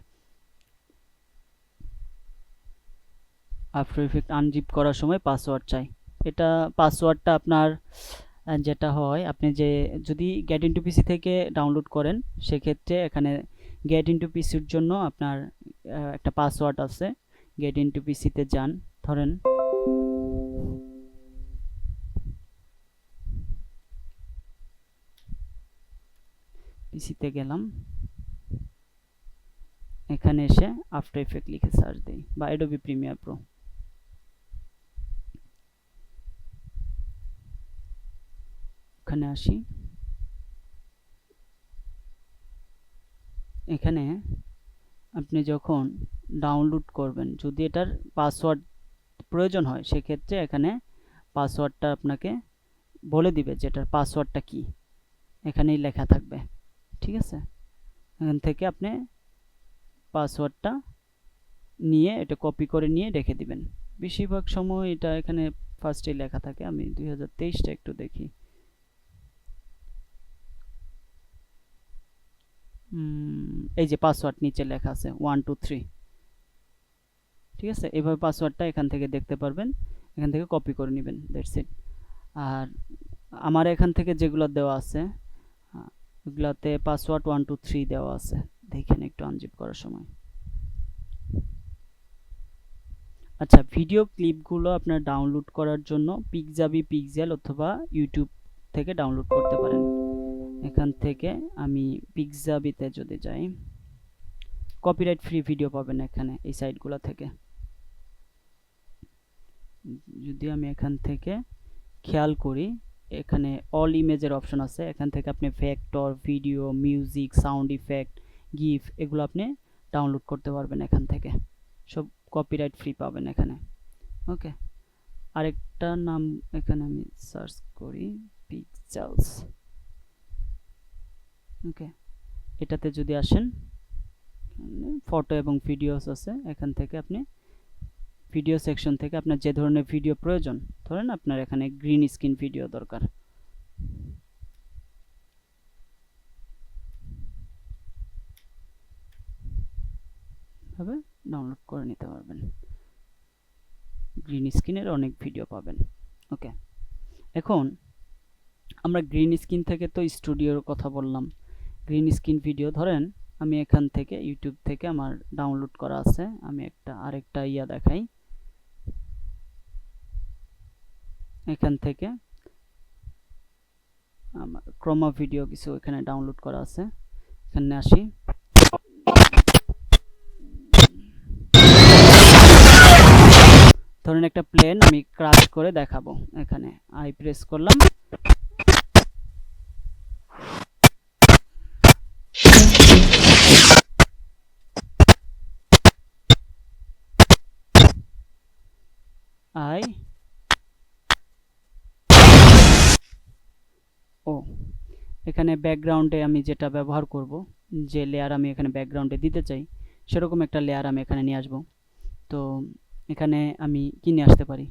আফটার ইফেক্ট আনজিপ করার সময় পাসওয়ার্ড চাই, এটা পাসওয়ার্ডটা আপনার যেটা হয়, আপনি যে যদি গেট ইনটু পিসি থেকে ডাউনলোড করেন, সেক্ষেত্রে এখানে গেট ইনটু পিসির জন্য আপনার একটা পাসওয়ার্ড আছে। গেট ইনটু পিসিতে যান, ধরেন পিসিতে গেলাম, এখানে এসে আফটার ইফেক্ট লিখে সার্চ দিই বা অ্যাডোবি প্রিমিয়ার প্রো, এখানে আসি। এখানে আপনি যখন ডাউনলোড করবেন, যদি এটার পাসওয়ার্ড প্রয়োজন হয় সেক্ষেত্রে এখানে পাসওয়ার্ডটা আপনাকে বলে দিবে যে এটার পাসওয়ার্ডটা কি, এখানেই লেখা থাকবে। ঠিক আছে, এখান থেকে আপনি পাসওয়ার্ডটা নিয়ে এটা কপি করে নিয়ে রেখে দিবেন। বেশিরভাগ সময় এটা এখানে ফার্স্টে লেখা থাকে। আমি 2023টা একটু দেখি। এই যে পাসওয়ার্ড নিচে লেখা আছে 1 2 3। ঠিক আছে, এইভাবে পাসওয়ার্ডটা এখান থেকে দেখতে পারবেন, এখান থেকে কপি করে নেবেন, দ্যাটস ইট। আর আমার এখান থেকে যেগুলো দেওয়া আছে ওগুলাতে পাসওয়ার্ড 1 2 3 দেওয়া আছে, দেখেন একটু আনজিপ করার সময়। আচ্ছা, ভিডিও ক্লিপগুলো আপনার ডাউনলোড করার জন্য পিকজাবি, পিক্সেল অথবা ইউটিউব থেকে ডাউনলোড করতে পারেন। এখান থেকে আমি পিকজাবিতে যদি যাই, কপিরাইট ফ্রি ভিডিও পাবেন এখানে এই সাইটগুলো থেকে। যদি আমি এখান থেকে খেয়াল করি, এখানে অল ইমেজের অপশন আছে, এখান থেকে আপনি vector, video, music, sound effect, GIF এগুলো আপনি ডাউনলোড করতে পারবেন এখান থেকে, সব কপিরাইট ফ্রি পাবেন এখানে। ওকে, আরেকটা নাম এখানে আমি সার্চ করি, পিক্সেলস। ওকে, এটাতে যদি আসেন, ফটো এবং ভিডিওস আছে, এখান থেকে আপনি ভিডিও সেকশন থেকে আপনার যে ধরনের ভিডিও প্রয়োজন, ধরেন আপনার এখানে গ্রিন স্ক্রিন ভিডিও দরকার, ভাবে ডাউনলোড করে নিতে পারবেন। গ্রিন স্ক্রিনের অনেক ভিডিও পাবেন। ওকে, এখন আমরা গ্রিন স্ক্রিন থেকে তো স্টুডিওর কথা বললাম। গ্রিন স্ক্রিন ভিডিও ধরেন আমি এখান থেকে ইউটিউব থেকে আমার ডাউনলোড করা আছে, আমি আরেকটা দেখাই। এখান থেকে আমার ক্রোমা ভিডিও কিছু এখানে ডাউনলোড করা আছে, এখানে আসি। ধরেন একটা প্লেন আমি ক্রাশ করে দেখাবো, এখানে আই প্রেস করলাম, এখানে ব্যাকগ্রাউন্ডে আমি যেটা ব্যবহার করব, যে লেয়ার আমি এখানে ব্যাকগ্রাউন্ডে দিতে চাই, সেরকম একটা লেয়ার আমি এখানে নিয়ে আসব। তো এখানে আমি কি নিয়ে আসতে পারি,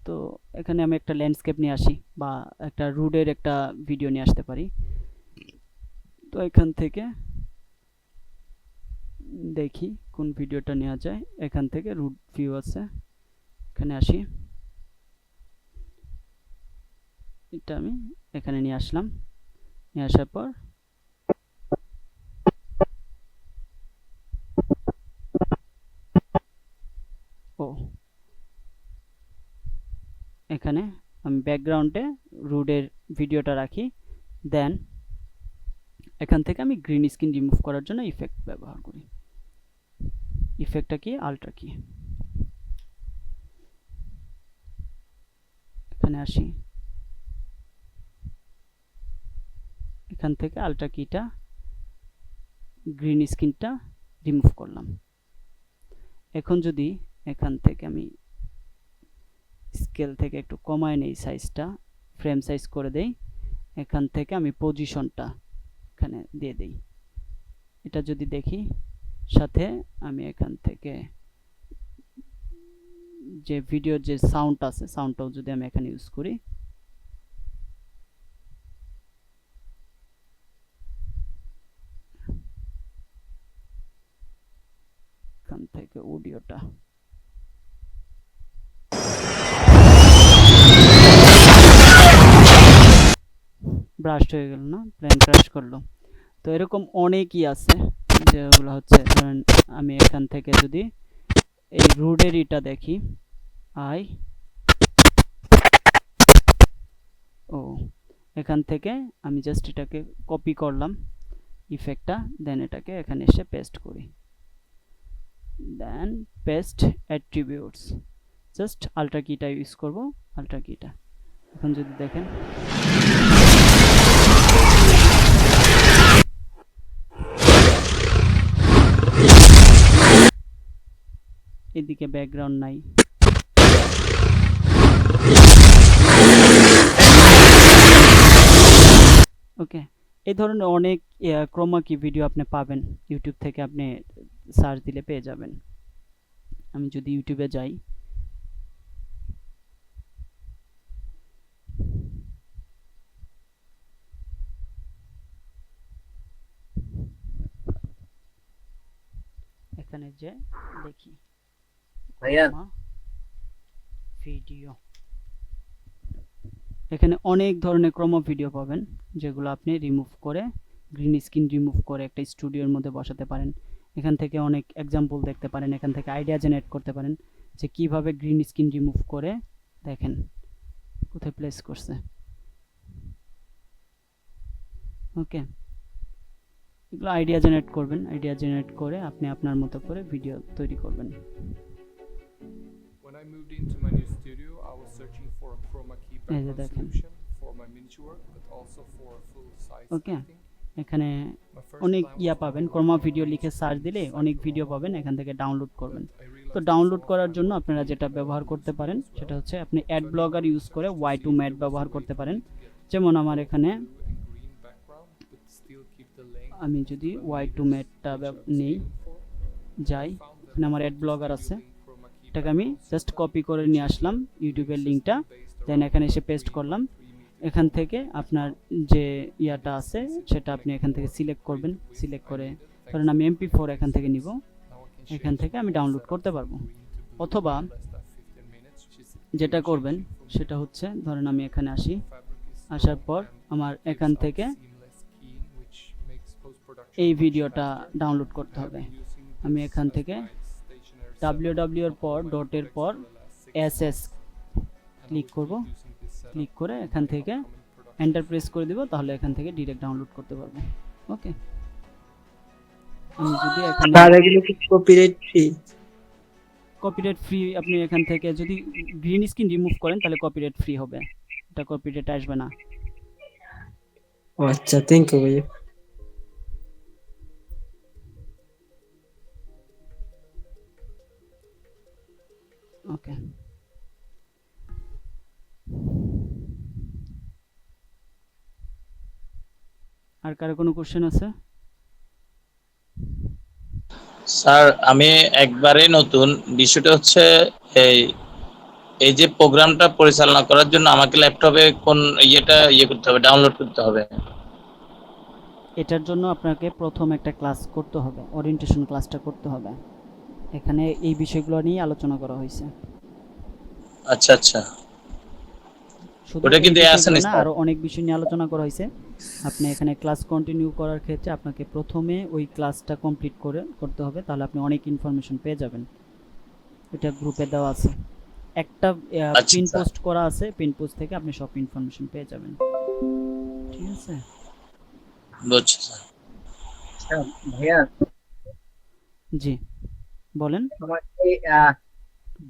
তো এখানে আমি একটা ল্যান্ডস্কেপ নিয়ে আসি, বা একটা রোডের একটা ভিডিও নিয়ে আসতে পারি। তো এখান থেকে দেখি কোন ভিডিওটা নেওয়া যায়। এখান থেকে রুট ভিউ আছে, এখানে আসি, এটা আমি এখানে নিয়ে আসলাম। নিয়ে আসার পর এখানে আমি ব্যাকগ্রাউন্ডে রোডের ভিডিওটা রাখি। দেন এখান থেকে আমি গ্রিন স্ক্রিন রিমুভ করার জন্য ইফেক্ট ব্যবহার করি। ইফেক্টটা কি, আল্ট্রা কি। এখানে আসি, এখান থেকে আল্ট্রা কিটা, গ্রিন স্ক্রিনটা রিমুভ করলাম। এখন যদি এখান থেকে আমি স্কেল থেকে একটু কমায় নেই সাইজটা, ফ্রেম সাইজ করে দেই, এখান থেকে আমি পজিশনটা এখানে দিয়ে দেই। এটা যদি দেখি, সাথে আমি এখান থেকে যে ভিডিওর যে সাউন্ড আছে, সাউন্ডটাও যদি আমি এখানে ইউজ করি, এখান থেকে অডিওটা ব্রাস্ট হয়ে গেল না, প্লেন ক্র্যাশ করলো। তো এরকম অনেকই আছে যেগুলো হচ্ছে, ধরেন আমি এখান থেকে যদি এই রোডের ইটা দেখি, এখান থেকে আমি জাস্ট এটাকে কপি করলাম ইফেক্টটা, দেন এটাকে এখানে এসে পেস্ট করি, দেন পেস্ট অ্যাট্রিবিউটস, জাস্ট আল্ট্রা কিটা ইউজ করব, আল্ট্রা কিটা। এখন যদি দেখেন এদিকে ব্যাকগ্রাউন্ড নাই, ওকে, এই ধরনের অনেক ক্রোমা কি ভিডিও আপনি পাবেন ইউটিউব থেকে, আপনি সার্চ দিলে পেয়ে যাবেন। আমি যদি ইউটিউবে যাই, এখানে যে দেখি ভাইয়া ভিডিও, এখানে অনেক ধরনের ক্রোমা ভিডিও পাবেন যেগুলো আপনি রিমুভ করে, গ্রিন স্ক্রিন রিমুভ করে একটা স্টুডিওর মধ্যে বসাতে পারেন। এখান থেকে অনেক এক্সাম্পল দেখতে পারেন, এখান থেকে আইডিয়া জেনারেট করতে পারেন যে কিভাবে গ্রিন স্ক্রিন রিমুভ করে, দেখেন কোথায় প্লেস করছে। ওকে, এগুলো আইডিয়া জেনারেট করবেন, আইডিয়া জেনারেট করে আপনি আপনার মতো করে ভিডিও তৈরি করবেন। When I moved into my new studio, I was searching for a chroma key এই যে background দেখেন, solution for my miniature work, but also for full size okay, editing. এখানে My first অনেক plan ইয়া was পাবেন, to Croma work video on লিখে this search site দিলে by অনেক myself, video পাবেন, এখান থেকে ডাউনলোড করবেন। but I তো realized that download some of করার my জন্য work আপনারা needed যেটা a ব্যবহার করতে using পারেন as well. সেটা হচ্ছে আপনি So add I blogger looked use research করে to Y see two if mat there was a ব্যবহার way করতে for পারেন। me to get যেমন আমার both এখানে blue and green background, but still keep the length আমি of যদি 12 Y two meters, ম্যাটটা which I was নেই, aiming for. যাই, I found that এখানে আমার the অ্যাড ব্লগার studio আছে, link chroma key এটাকে আমি background জাস্ট system, কপি করে which নিয়ে is a আসলাম link ইউটিউবের system লিঙ্কটা, based দেন around এখানে এসে a পেস্ট 3 করলাম। by 3 meter এখান font থেকে size আপনার font. যে ইয়াটা আছে সেটা আপনি এখান থেকে সিলেক্ট করবেন, সিলেক্ট করে ধরেন আমি MP4 এখান থেকে নিব, এখান থেকে আমি ডাউনলোড করতে পারবো। অথবা যেটা করবেন সেটা হচ্ছে ধরেন আমি এখানে আসি, আসার পর আমার এখান থেকে এই ভিডিওটা ডাউনলোড করতে হবে। আমি এখান থেকে www এর পর ডটের পর ss ক্লিক করব, ক্লিক করে এখান থেকে এন্টার প্রেস করে দিব, তাহলে এখান থেকে ডাইরেক্ট ডাউনলোড করতে পারবো। ওকে, আমি যদি এখানে কপিরাইট ফ্রি? কপিরাইট ফ্রি, আপনি এখান থেকে যদি গ্রিন স্ক্রিন রিমুভ করেন তাহলে কপিরাইট ফ্রি হবে, এটা কপিরাইট আসবে না। ও আচ্ছা, থ্যাংক ইউ ভাইয়া। ওকে, আর কারো কোনো কোশ্চেন আছে? স্যার আমি একবারে নতুন, বিষয়টা হচ্ছে এই এই যে প্রোগ্রামটা পরিচালনা করার জন্য আমাকে ল্যাপটপে কোন করতে হবে, ডাউনলোড করতে হবে? এটার জন্য আপনাকে প্রথম একটা ক্লাস করতে হবে, ওরিয়েন্টেশন ক্লাসটা করতে হবে। এখানে এই বিষয়গুলো নিয়ে আলোচনা করা হয়েছে। আচ্ছা আচ্ছা, শুধু ওটা কি এই দেয়া আছে বিষয়গুলো না না, স্যার? আরো অনেক বিষয় নিয়ে আলোচনা করা হয়েছে। আপনি এখানে ক্লাস কন্টিনিউ করার ক্ষেত্রে আপনাকে প্রথমে ওই ক্লাসটা কমপ্লিট করতে হবে, তাহলে আপনি অনেক ইনফরমেশন পেয়ে যাবেন। এটা গ্রুপে দেওয়া আছে, একটা আচ্ছা, পিন স্যার। পোস্ট করা আছে, পিন পোস্ট থেকে আপনি সব ইনফরমেশন পেয়ে যাবেন। ঠিক আছে, বুঝছি স্যার। আচ্ছা, ভাইয়া জি বলেন। আমার এই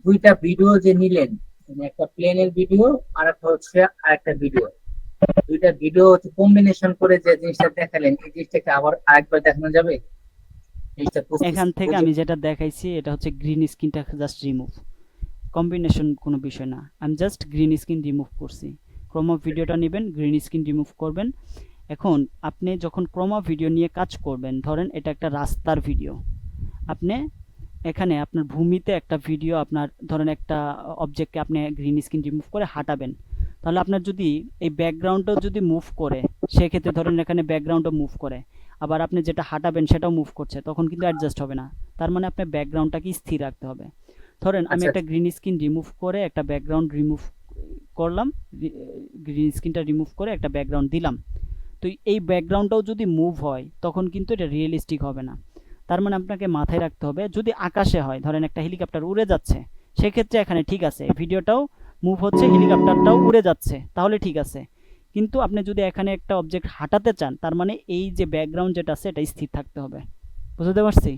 দুইটা ভিডিও যে নিলেন, মানে একটা প্লেনের ভিডিও আর একটা হচ্ছে আরেকটা ভিডিও, দুইটা ভিডিও হচ্ছে কম্বিনেশন করে যে জিনিসটা দেখালেন, এই জিনিসটাকে আবার আরেকবার দেখানো যাবে? জিনিসটা এখান থেকে আমি যেটা দেখাইছি এটা হচ্ছে গ্রিন স্ক্রিনটা জাস্ট রিমুভ, কম্বিনেশন কোনো বিষয় না, আমি জাস্ট গ্রিন স্ক্রিন রিমুভ করছি। ক্রোমা ভিডিওটা নেবেন, গ্রিন স্ক্রিন রিমুভ করবেন। এখন আপনি যখন ক্রোমা ভিডিও নিয়ে কাজ করবেন, ধরেন এটা একটা রাস্তার ভিডিও, আপনি এখানে আপনার ভূমিতে একটা ভিডিও, আপনার ধরেন একটা অবজেক্টকে আপনি গ্রিন স্ক্রিন রিমুভ করে হাঁটাবেন, তাহলে আপনার যদি এই ব্যাকগ্রাউন্ডটাও যদি মুভ করে, সেক্ষেত্রে ধরেন এখানে ব্যাকগ্রাউন্ডও মুভ করে, আবার আপনি যেটা হাঁটাবেন সেটাও মুভ করছে, তখন কিন্তু অ্যাডজাস্ট হবে না। তার মানে আপনার ব্যাকগ্রাউন্ডটাকে স্থির রাখতে হবে। ধরেন আমি একটা গ্রিন স্ক্রিন রিমুভ করে একটা ব্যাকগ্রাউন্ড রিমুভ করলাম, গ্রিন স্ক্রিনটা রিমুভ করে একটা ব্যাকগ্রাউন্ড দিলাম, তো এই ব্যাকগ্রাউন্ডটাও যদি মুভ হয় তখন কিন্তু এটা রিয়েলিস্টিক হবে না। তার মানে আপনাকে মাথায় রাখতে হবে, যদি আকাশে হয়, ধরেন একটা হেলিকপ্টার উড়ে যাচ্ছে, সেক্ষেত্রে এখানে ঠিক আছে, ভিডিওটাও মুভ হচ্ছে, হেলিকপ্টারটাও উড়ে যাচ্ছে, তাহলে ঠিক আছে। কিন্তু আপনি যদি এখানে একটা অবজেক্ট হাঁটাতে চান, তার মানে এই যে ব্যাকগ্রাউন্ড যেটা আছে এটা স্থির থাকতে হবে। বুঝতে পারছি?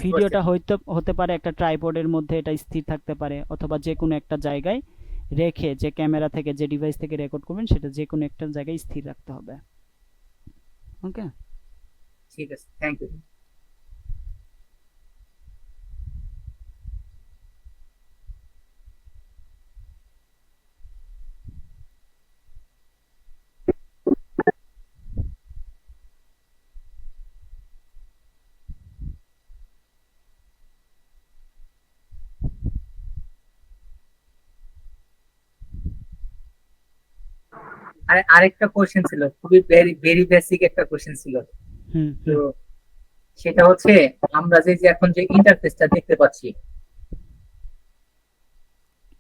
ভিডিওটা হয়তো হতে পারে একটা ট্রাইপডের মধ্যে, এটা স্থির থাকতে পারে, অথবা যে কোনো একটা জায়গায় রেখে, যে ক্যামেরা থেকে যে ডিভাইস থেকে রেকর্ড করবেন সেটা যে কোনো একটা জায়গায় স্থির রাখতে হবে। ওকে, ঠিক আছে, থ্যাংক ইউ। আরেকটা কোশ্চেন ছিল, খুবই ভেরি ভেরি বেসিক একটা কোশ্চেন ছিল। হুম তো সেটা হচ্ছে আমরা যে যে এখন যে ইন্টারফেসটা দেখতে পাচ্ছি,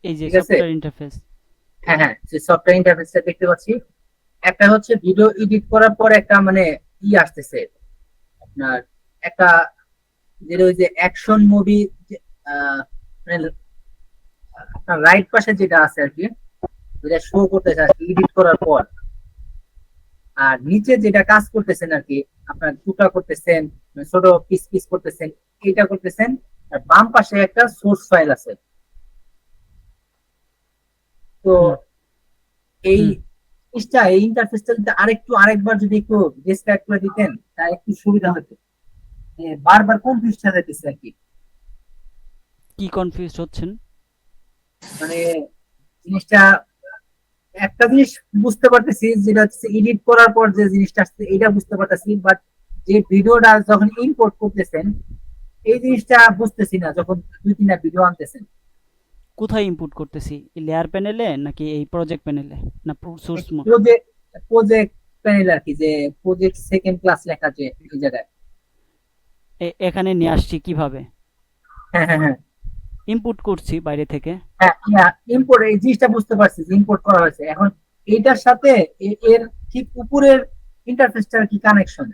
এই যে ঠিক আছে? Software interface. হ্যাঁ হ্যাঁ, যে সফটওয়্যার ইন্টারফেসটা দেখতে পাচ্ছি, একটা হচ্ছে ভিডিও এডিট করার পর একটা মানে আসতেছে আপনার, একটা যেটা ওই যে অ্যাকশন মুভি, মানে আপনার রাইট পাশে যেটা আছে আর কি, যেটা শো করতেছে আর কি এডিট করার পর, আর নিচে যেটা কাজ করতেছেন আর কি, আপনার টুকরা করতেছেন, ছোট পিস পিস করতেছেন, এটা করতেছেন, আর বাম পাশে একটা সোর্স ফাইল আছে। তো এই জিনিসটা, এই ইন্টারফেসটা যদি আরেকবার যদি একটু ডেসক্রাইব করে দিতেন তাহলে একটু সুবিধা হতো। বারবার কনফিউজ হয়ে যাচ্ছে আর কি, কি কনফিউজ হচ্ছেন? মানে জিনিসটা একটা জিনিস বুঝতে পারতেছি, যেটা হচ্ছে এডিট করার পর যে জিনিসটা আসছে এটা বুঝতে পারতেছি, বাট যে ভিডিওটা যখন ইম্পোর্ট করতেছেন এই জিনিসটা বুঝতেছি না, যখন 2-3টা ভিডিও আনতেছেন। কোথায় ইনপুট করতেছি? এই লেয়ার প্যানেলে নাকি এই প্রজেক্ট প্যানেলে না সোর্স? প্রজেক্ট প্যানেল আর কি, যে প্রজেক্ট সেকেন্ড ক্লাস লেখা যে এই জায়গায়। এখানে নিয়ে আসছি কিভাবে? হ্যাঁ হ্যাঁ হ্যাঁ ইনপুট করছি বাইরে থেকে। হ্যাঁ, ইম্পোর্ট, এই জিনিসটা বুঝতে পারছি যে ইম্পোর্ট করা হয়েছে। এখন এইটার সাথে এর ঠিক উপরের ইন্টারফেসটার কি কানেকশন?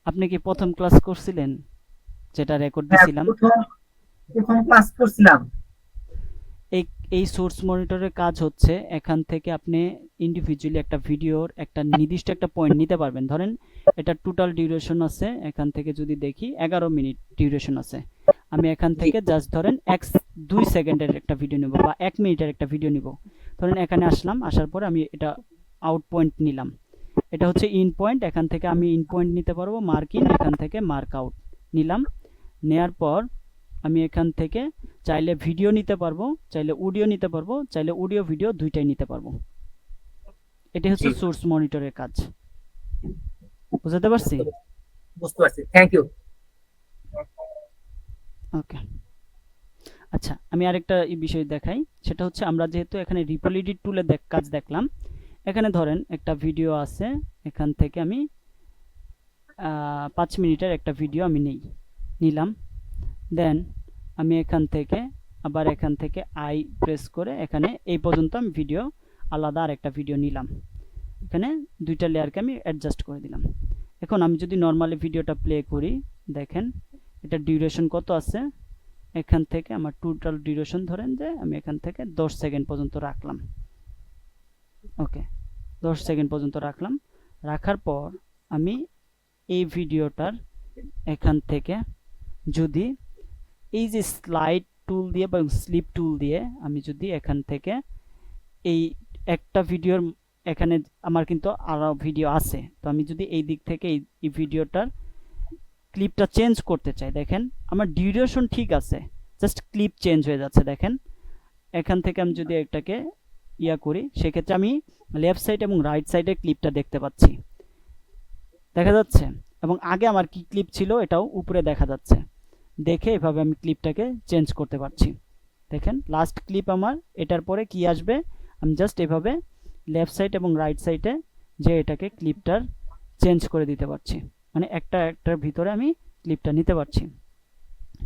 আপনি কি প্রথম ক্লাস করছিলেন যেটা রেকর্ড হ্যাঁ, দিছিলাম? প্রথম ক্লাস করছিলাম। এই এই সোর্স মনিটরের কাজ হচ্ছে এখান থেকে আপনি ইন্ডিভিজুয়ালি একটা ভিডিওর একটা নির্দিষ্ট একটা পয়েন্ট নিতে পারবেন। ধরেন এটা টোটাল ডিউরেশন আছে, এখান থেকে যদি দেখি 11 মিনিট ডিউরেশন আছে, আমি এখান থেকে জাস্ট ধরেন 2 সেকেন্ডের একটা ভিডিও নিব বা 1 মিনিটের একটা ভিডিও নিব। ধরেন এখানে আসলাম, আসার পরে আমি এটা আউট পয়েন্ট নিলাম, এটা হচ্ছে ইন পয়েন্ট। এখান থেকে আমি ইন পয়েন্ট নিতে পারবো, মার্ক ইন, এখান থেকে মার্ক আউট নিলাম। নেয়ার পর আমি এখান থেকে চাইলে ভিডিও নিতে পারবো, চাইলে অডিও নিতে পারবো, চাইলে অডিও ভিডিও দুইটাই নিতে পারবো। এটা হচ্ছে সোর্স মনিটরের কাজ। বুঝতে পারছি? বুঝতে পারছি, থ্যাংক ইউ। ওকে, আচ্ছা আমি আরেকটা এই বিষয় দেখাই, সেটা হচ্ছে আমরা যেহেতু এখানে রিপল এডিট টুলে কাজ দেখলাম, এখানে ধরেন একটা ভিডিও আছে, এখান থেকে আমি 5 মিনিটের একটা ভিডিও আমি নিলাম। দেন আমি এখান থেকে আবার এখান থেকে আই প্রেস করে এখানে এই পর্যন্ত আমি ভিডিও আলাদা আর একটা ভিডিও নিলাম, এখানে দুইটা লেয়ারকে আমি অ্যাডজাস্ট করে দিলাম। এখন আমি যদি নর্মালি ভিডিওটা প্লে করি, দেখেন এটা ডিউরেশন কত আছে, এখান থেকে আমার টোটাল ডিউরেশন ধরেন যে আমি এখান থেকে 10 সেকেন্ড পর্যন্ত রাখলাম। ওকে, 10 সেকেন্ড পর্যন্ত রাখলাম। রাখার পর আমি এই ভিডিওটার এখান থেকে যদি এই যে স্লাইড টুল দিয়ে বা স্লিপ টুল দিয়ে আমি যদি এখান থেকে এই একটা ভিডিওর, এখানে আমার কিন্তু আরো ভিডিও আছে, তো আমি যদি এই দিক থেকে এই ভিডিওটার ক্লিপটা চেঞ্জ করতে চাই, দেখেন আমার ডিউরেশন ঠিক আছে, জাস্ট ক্লিপ চেঞ্জ হয়ে যাচ্ছে। দেখেন এখান থেকে আমি যদি এটাকে করি, সেক্ষেত্রে আমি লেফট সাইড এবং রাইট সাইডে ক্লিপটা দেখতে পাচ্ছি, দেখা যাচ্ছে। এবং আগে আমার কি ক্লিপ ছিল এটাও উপরে দেখা যাচ্ছে। দেখে এভাবে আমি ক্লিপটাকে চেঞ্জ করতে পারছি। দেখেন লাস্ট ক্লিপ আমার, এটার পরে কি আসবে, আমি জাস্ট এভাবে লেফট সাইড এবং রাইট সাইডে যে এটাকে ক্লিপটার চেঞ্জ করে দিতে পারছি, মানে একটার ভিতরে আমি ক্লিপটা নিতে পারছি।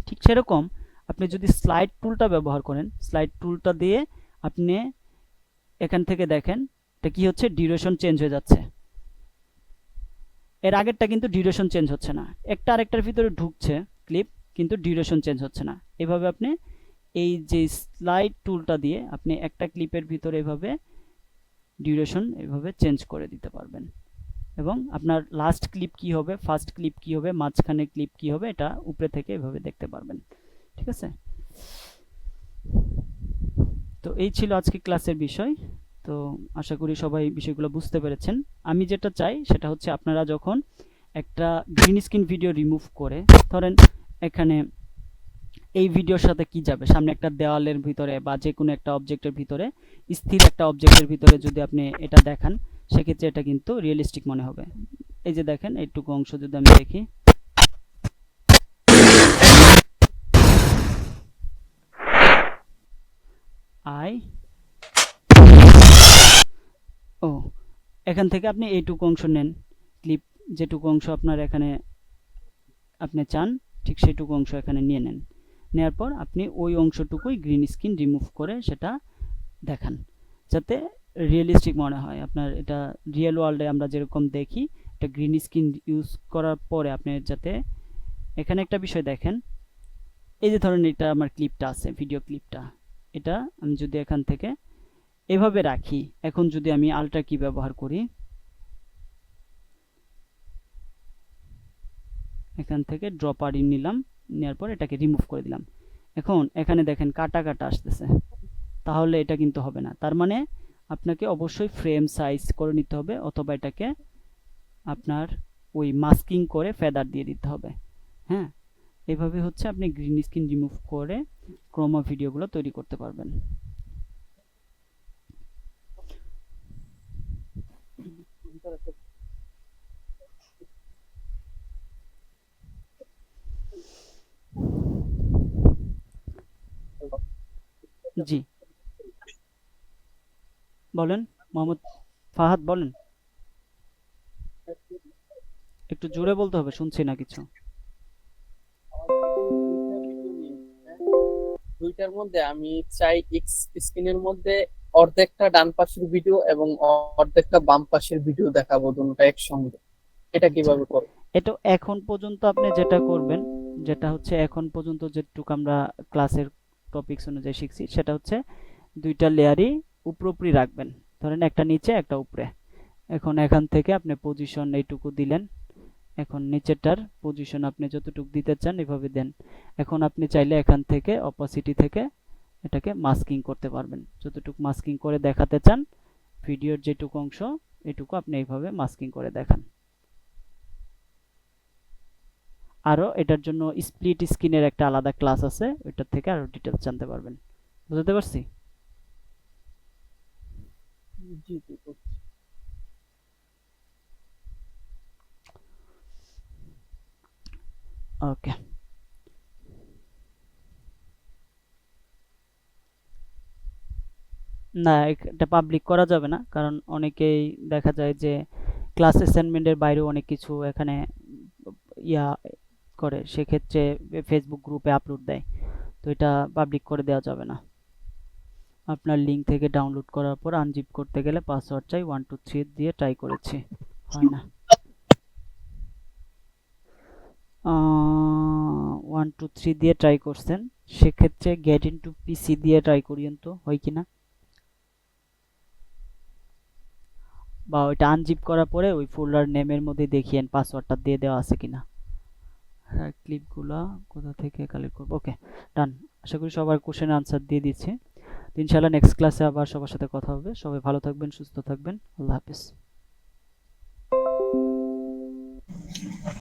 ঠিক সেরকম আপনি যদি স্লাইড টুলটা ব্যবহার করেন, স্লাইড টুলটা দিয়ে আপনি এখান থেকে দেখেন এটা কি হচ্ছে, ডিউরেশন চেঞ্জ হয়ে যাচ্ছে। এর আগেরটা কিন্তু ডিউরেশন চেঞ্জ হচ্ছে না, একটা আরেকটার ভিতরে ঢুকছে ক্লিপ, কিন্তু ডিউরেশন চেঞ্জ হচ্ছে না। এভাবে আপনি এই যে স্লাইড টুলটা দিয়ে আপনি একটা ক্লিপের ভিতরে এভাবে ডিউরেশন এভাবে চেঞ্জ করে দিতে পারবেন, এবং আপনার লাস্ট ক্লিপ কি হবে, ফার্স্ট ক্লিপ কি হবে, মাঝখানে ক্লিপ কি হবে, এটা উপরে থেকে এভাবে দেখতে পারবেন। ঠিক আছে, তো এই ছিল আজকে ক্লাসের বিষয়। তো আশা করি সবাই বিষয়গুলো বুঝতে পেরেছেন। আমি যেটা চাই সেটা হচ্ছে আপনারা যখন একটা গ্রিন স্ক্রিন ভিডিও রিমুভ করে, ধরেন এখানে এই ভিডিওর সাথে কি যাবে, সামনে একটা দেওয়ালের ভিতরে বা যে কোনো একটা অবজেক্টের ভিতরে, স্থির একটা অবজেক্টের ভিতরে যদি আপনি এটা দেখান, সেক্ষেত্রে এটা কিন্তু রিয়েলিস্টিক মনে হবে। এই যে দেখেন এইটুকু অংশ যদি আমি দেখি, এখান থেকে আপনি এইটুকু অংশ নেন, ক্লিপ যেটুকু অংশ আপনার এখানে আপনি চান ঠিক সেইটুকু অংশ এখানে নিয়ে নেন। নেওয়ার পর আপনি ওই অংশটুকুই গ্রিন স্ক্রিন রিমুভ করে সেটা দেখান, যাতে রিয়েলিস্টিক মনে হয়। আপনার এটা রিয়েল ওয়ার্ল্ডে আমরা যেরকম দেখি, এটা গ্রিন স্ক্রিন ইউজ করার পরে আপনি যাতে এখানে একটা বিষয় দেখেন, এই যে ধরেন এটা আমার ক্লিপটা আছে, ভিডিও ক্লিপটা, এটা আমি যদি এখান থেকে এভাবে রাখি, এখন যদি আমি আল্ট্রা কি ব্যবহার করি, এখান থেকে ড্রপ আর ইন নিলাম, নেওয়ার পর এটাকে রিমুভ করে দিলাম। এখন এখানে দেখেন কাটা কাটা আসতেছে, তাহলে এটা কিন্তু হবে না। তার মানে আপনাকে অবশ্যই ফ্রেম সাইজ করে নিতে হবে, অথবা এটাকে আপনার ওই মাস্কিং করে ফেদার দিয়ে দিতে হবে। হ্যাঁ, এইভাবে হচ্ছে আপনি গ্রিন স্ক্রিন রিমুভ করে ক্রোমা ভিডিওগুলো তৈরি করতে পারবেন। জি বলেন, মোহাম্মদ ফাহাদ বলেন, একটু জোরে বলতে হবে, শুনছি না কিছু। দুইটার মধ্যে আমি চাই এক্স স্ক্রিনের মধ্যে অর্ধেকটা ডান পাশের ভিডিও এবং অর্ধেকটা বাম পাশের ভিডিও দেখাবো, দুটোটা একসঙ্গে। এটা কিভাবে করব? এটা এখন পর্যন্ত আপনি যেটা করবেন, যেটা হচ্ছে এখন পর্যন্ত যেটুকু আমরা ক্লাসের টপিকস অনুযায়ী শিখছি, সেটা হচ্ছে দুইটা লেয়ারই উপরি রাখবেন, ধরেন একটা নিচে একটা উপরে। এখন এখান থেকে আপনি পজিশন এইটুকু দিলেন, এখন নিচেরটার পজিশন আপনি যতটুকু দিতে চান এভাবে দেন। এখন আপনি চাইলে এখান থেকে অপাসিটি থেকে এটাকে মাস্কিং করতে পারবেন, যতটুকু মাস্কিং করে দেখাতে চান, ভিডিওর যেটুকু অংশ এটুকু আপনি এইভাবে মাস্কিং করে দেখান। আরও এটার জন্য স্প্লিট স্ক্রিনের একটা আলাদা ক্লাস আছে, ওইটার থেকে আরো ডিটেলস জানতে পারবেন। বুঝতে পারছি? জি জি, বুঝছি। ওকে, না এটা পাবলিক করা যাবে না, কারণ অনেকেই দেখা যায় যে ক্লাস অ্যাসাইনমেন্টের বাইরেও অনেক কিছু এখানে ইয়া করে, সেক্ষেত্রে ফেসবুক গ্রুপে আপলোড দেয়, তো এটা পাবলিক করে দেওয়া যাবে না। আপনার লিঙ্ক থেকে ডাউনলোড করার পর আনজিপ করতে গেলে পাসওয়ার্ড চাই, 1 2 3 দিয়ে ট্রাই করেছি, হয় না। 1 2 3 দিয়ে ট্রাই করছেন, সেক্ষেত্রে গেট ইনটু পিসি দিয়ে ট্রাই করিয়েন তো, হয় কিনা। বা ওইটা আনজিপ করার পরে ওই ফোল্ডার নেমের মধ্যে দেখিয়েন পাসওয়ার্ডটা দিয়ে দেওয়া আছে কিনা। হ্যাঁ, ক্লিপগুলা কোথা থেকে কালেক্ট করবো। ওকে, ডান। আশা করি সবার কোশ্চেন আনসার দিয়ে দিচ্ছি। ইনশাআল্লাহ নেক্সট ক্লাসে আবার সবার সাথে কথা হবে। সবাই ভালো থাকবেন, সুস্থ থাকবেন। আল্লাহ হাফেজ।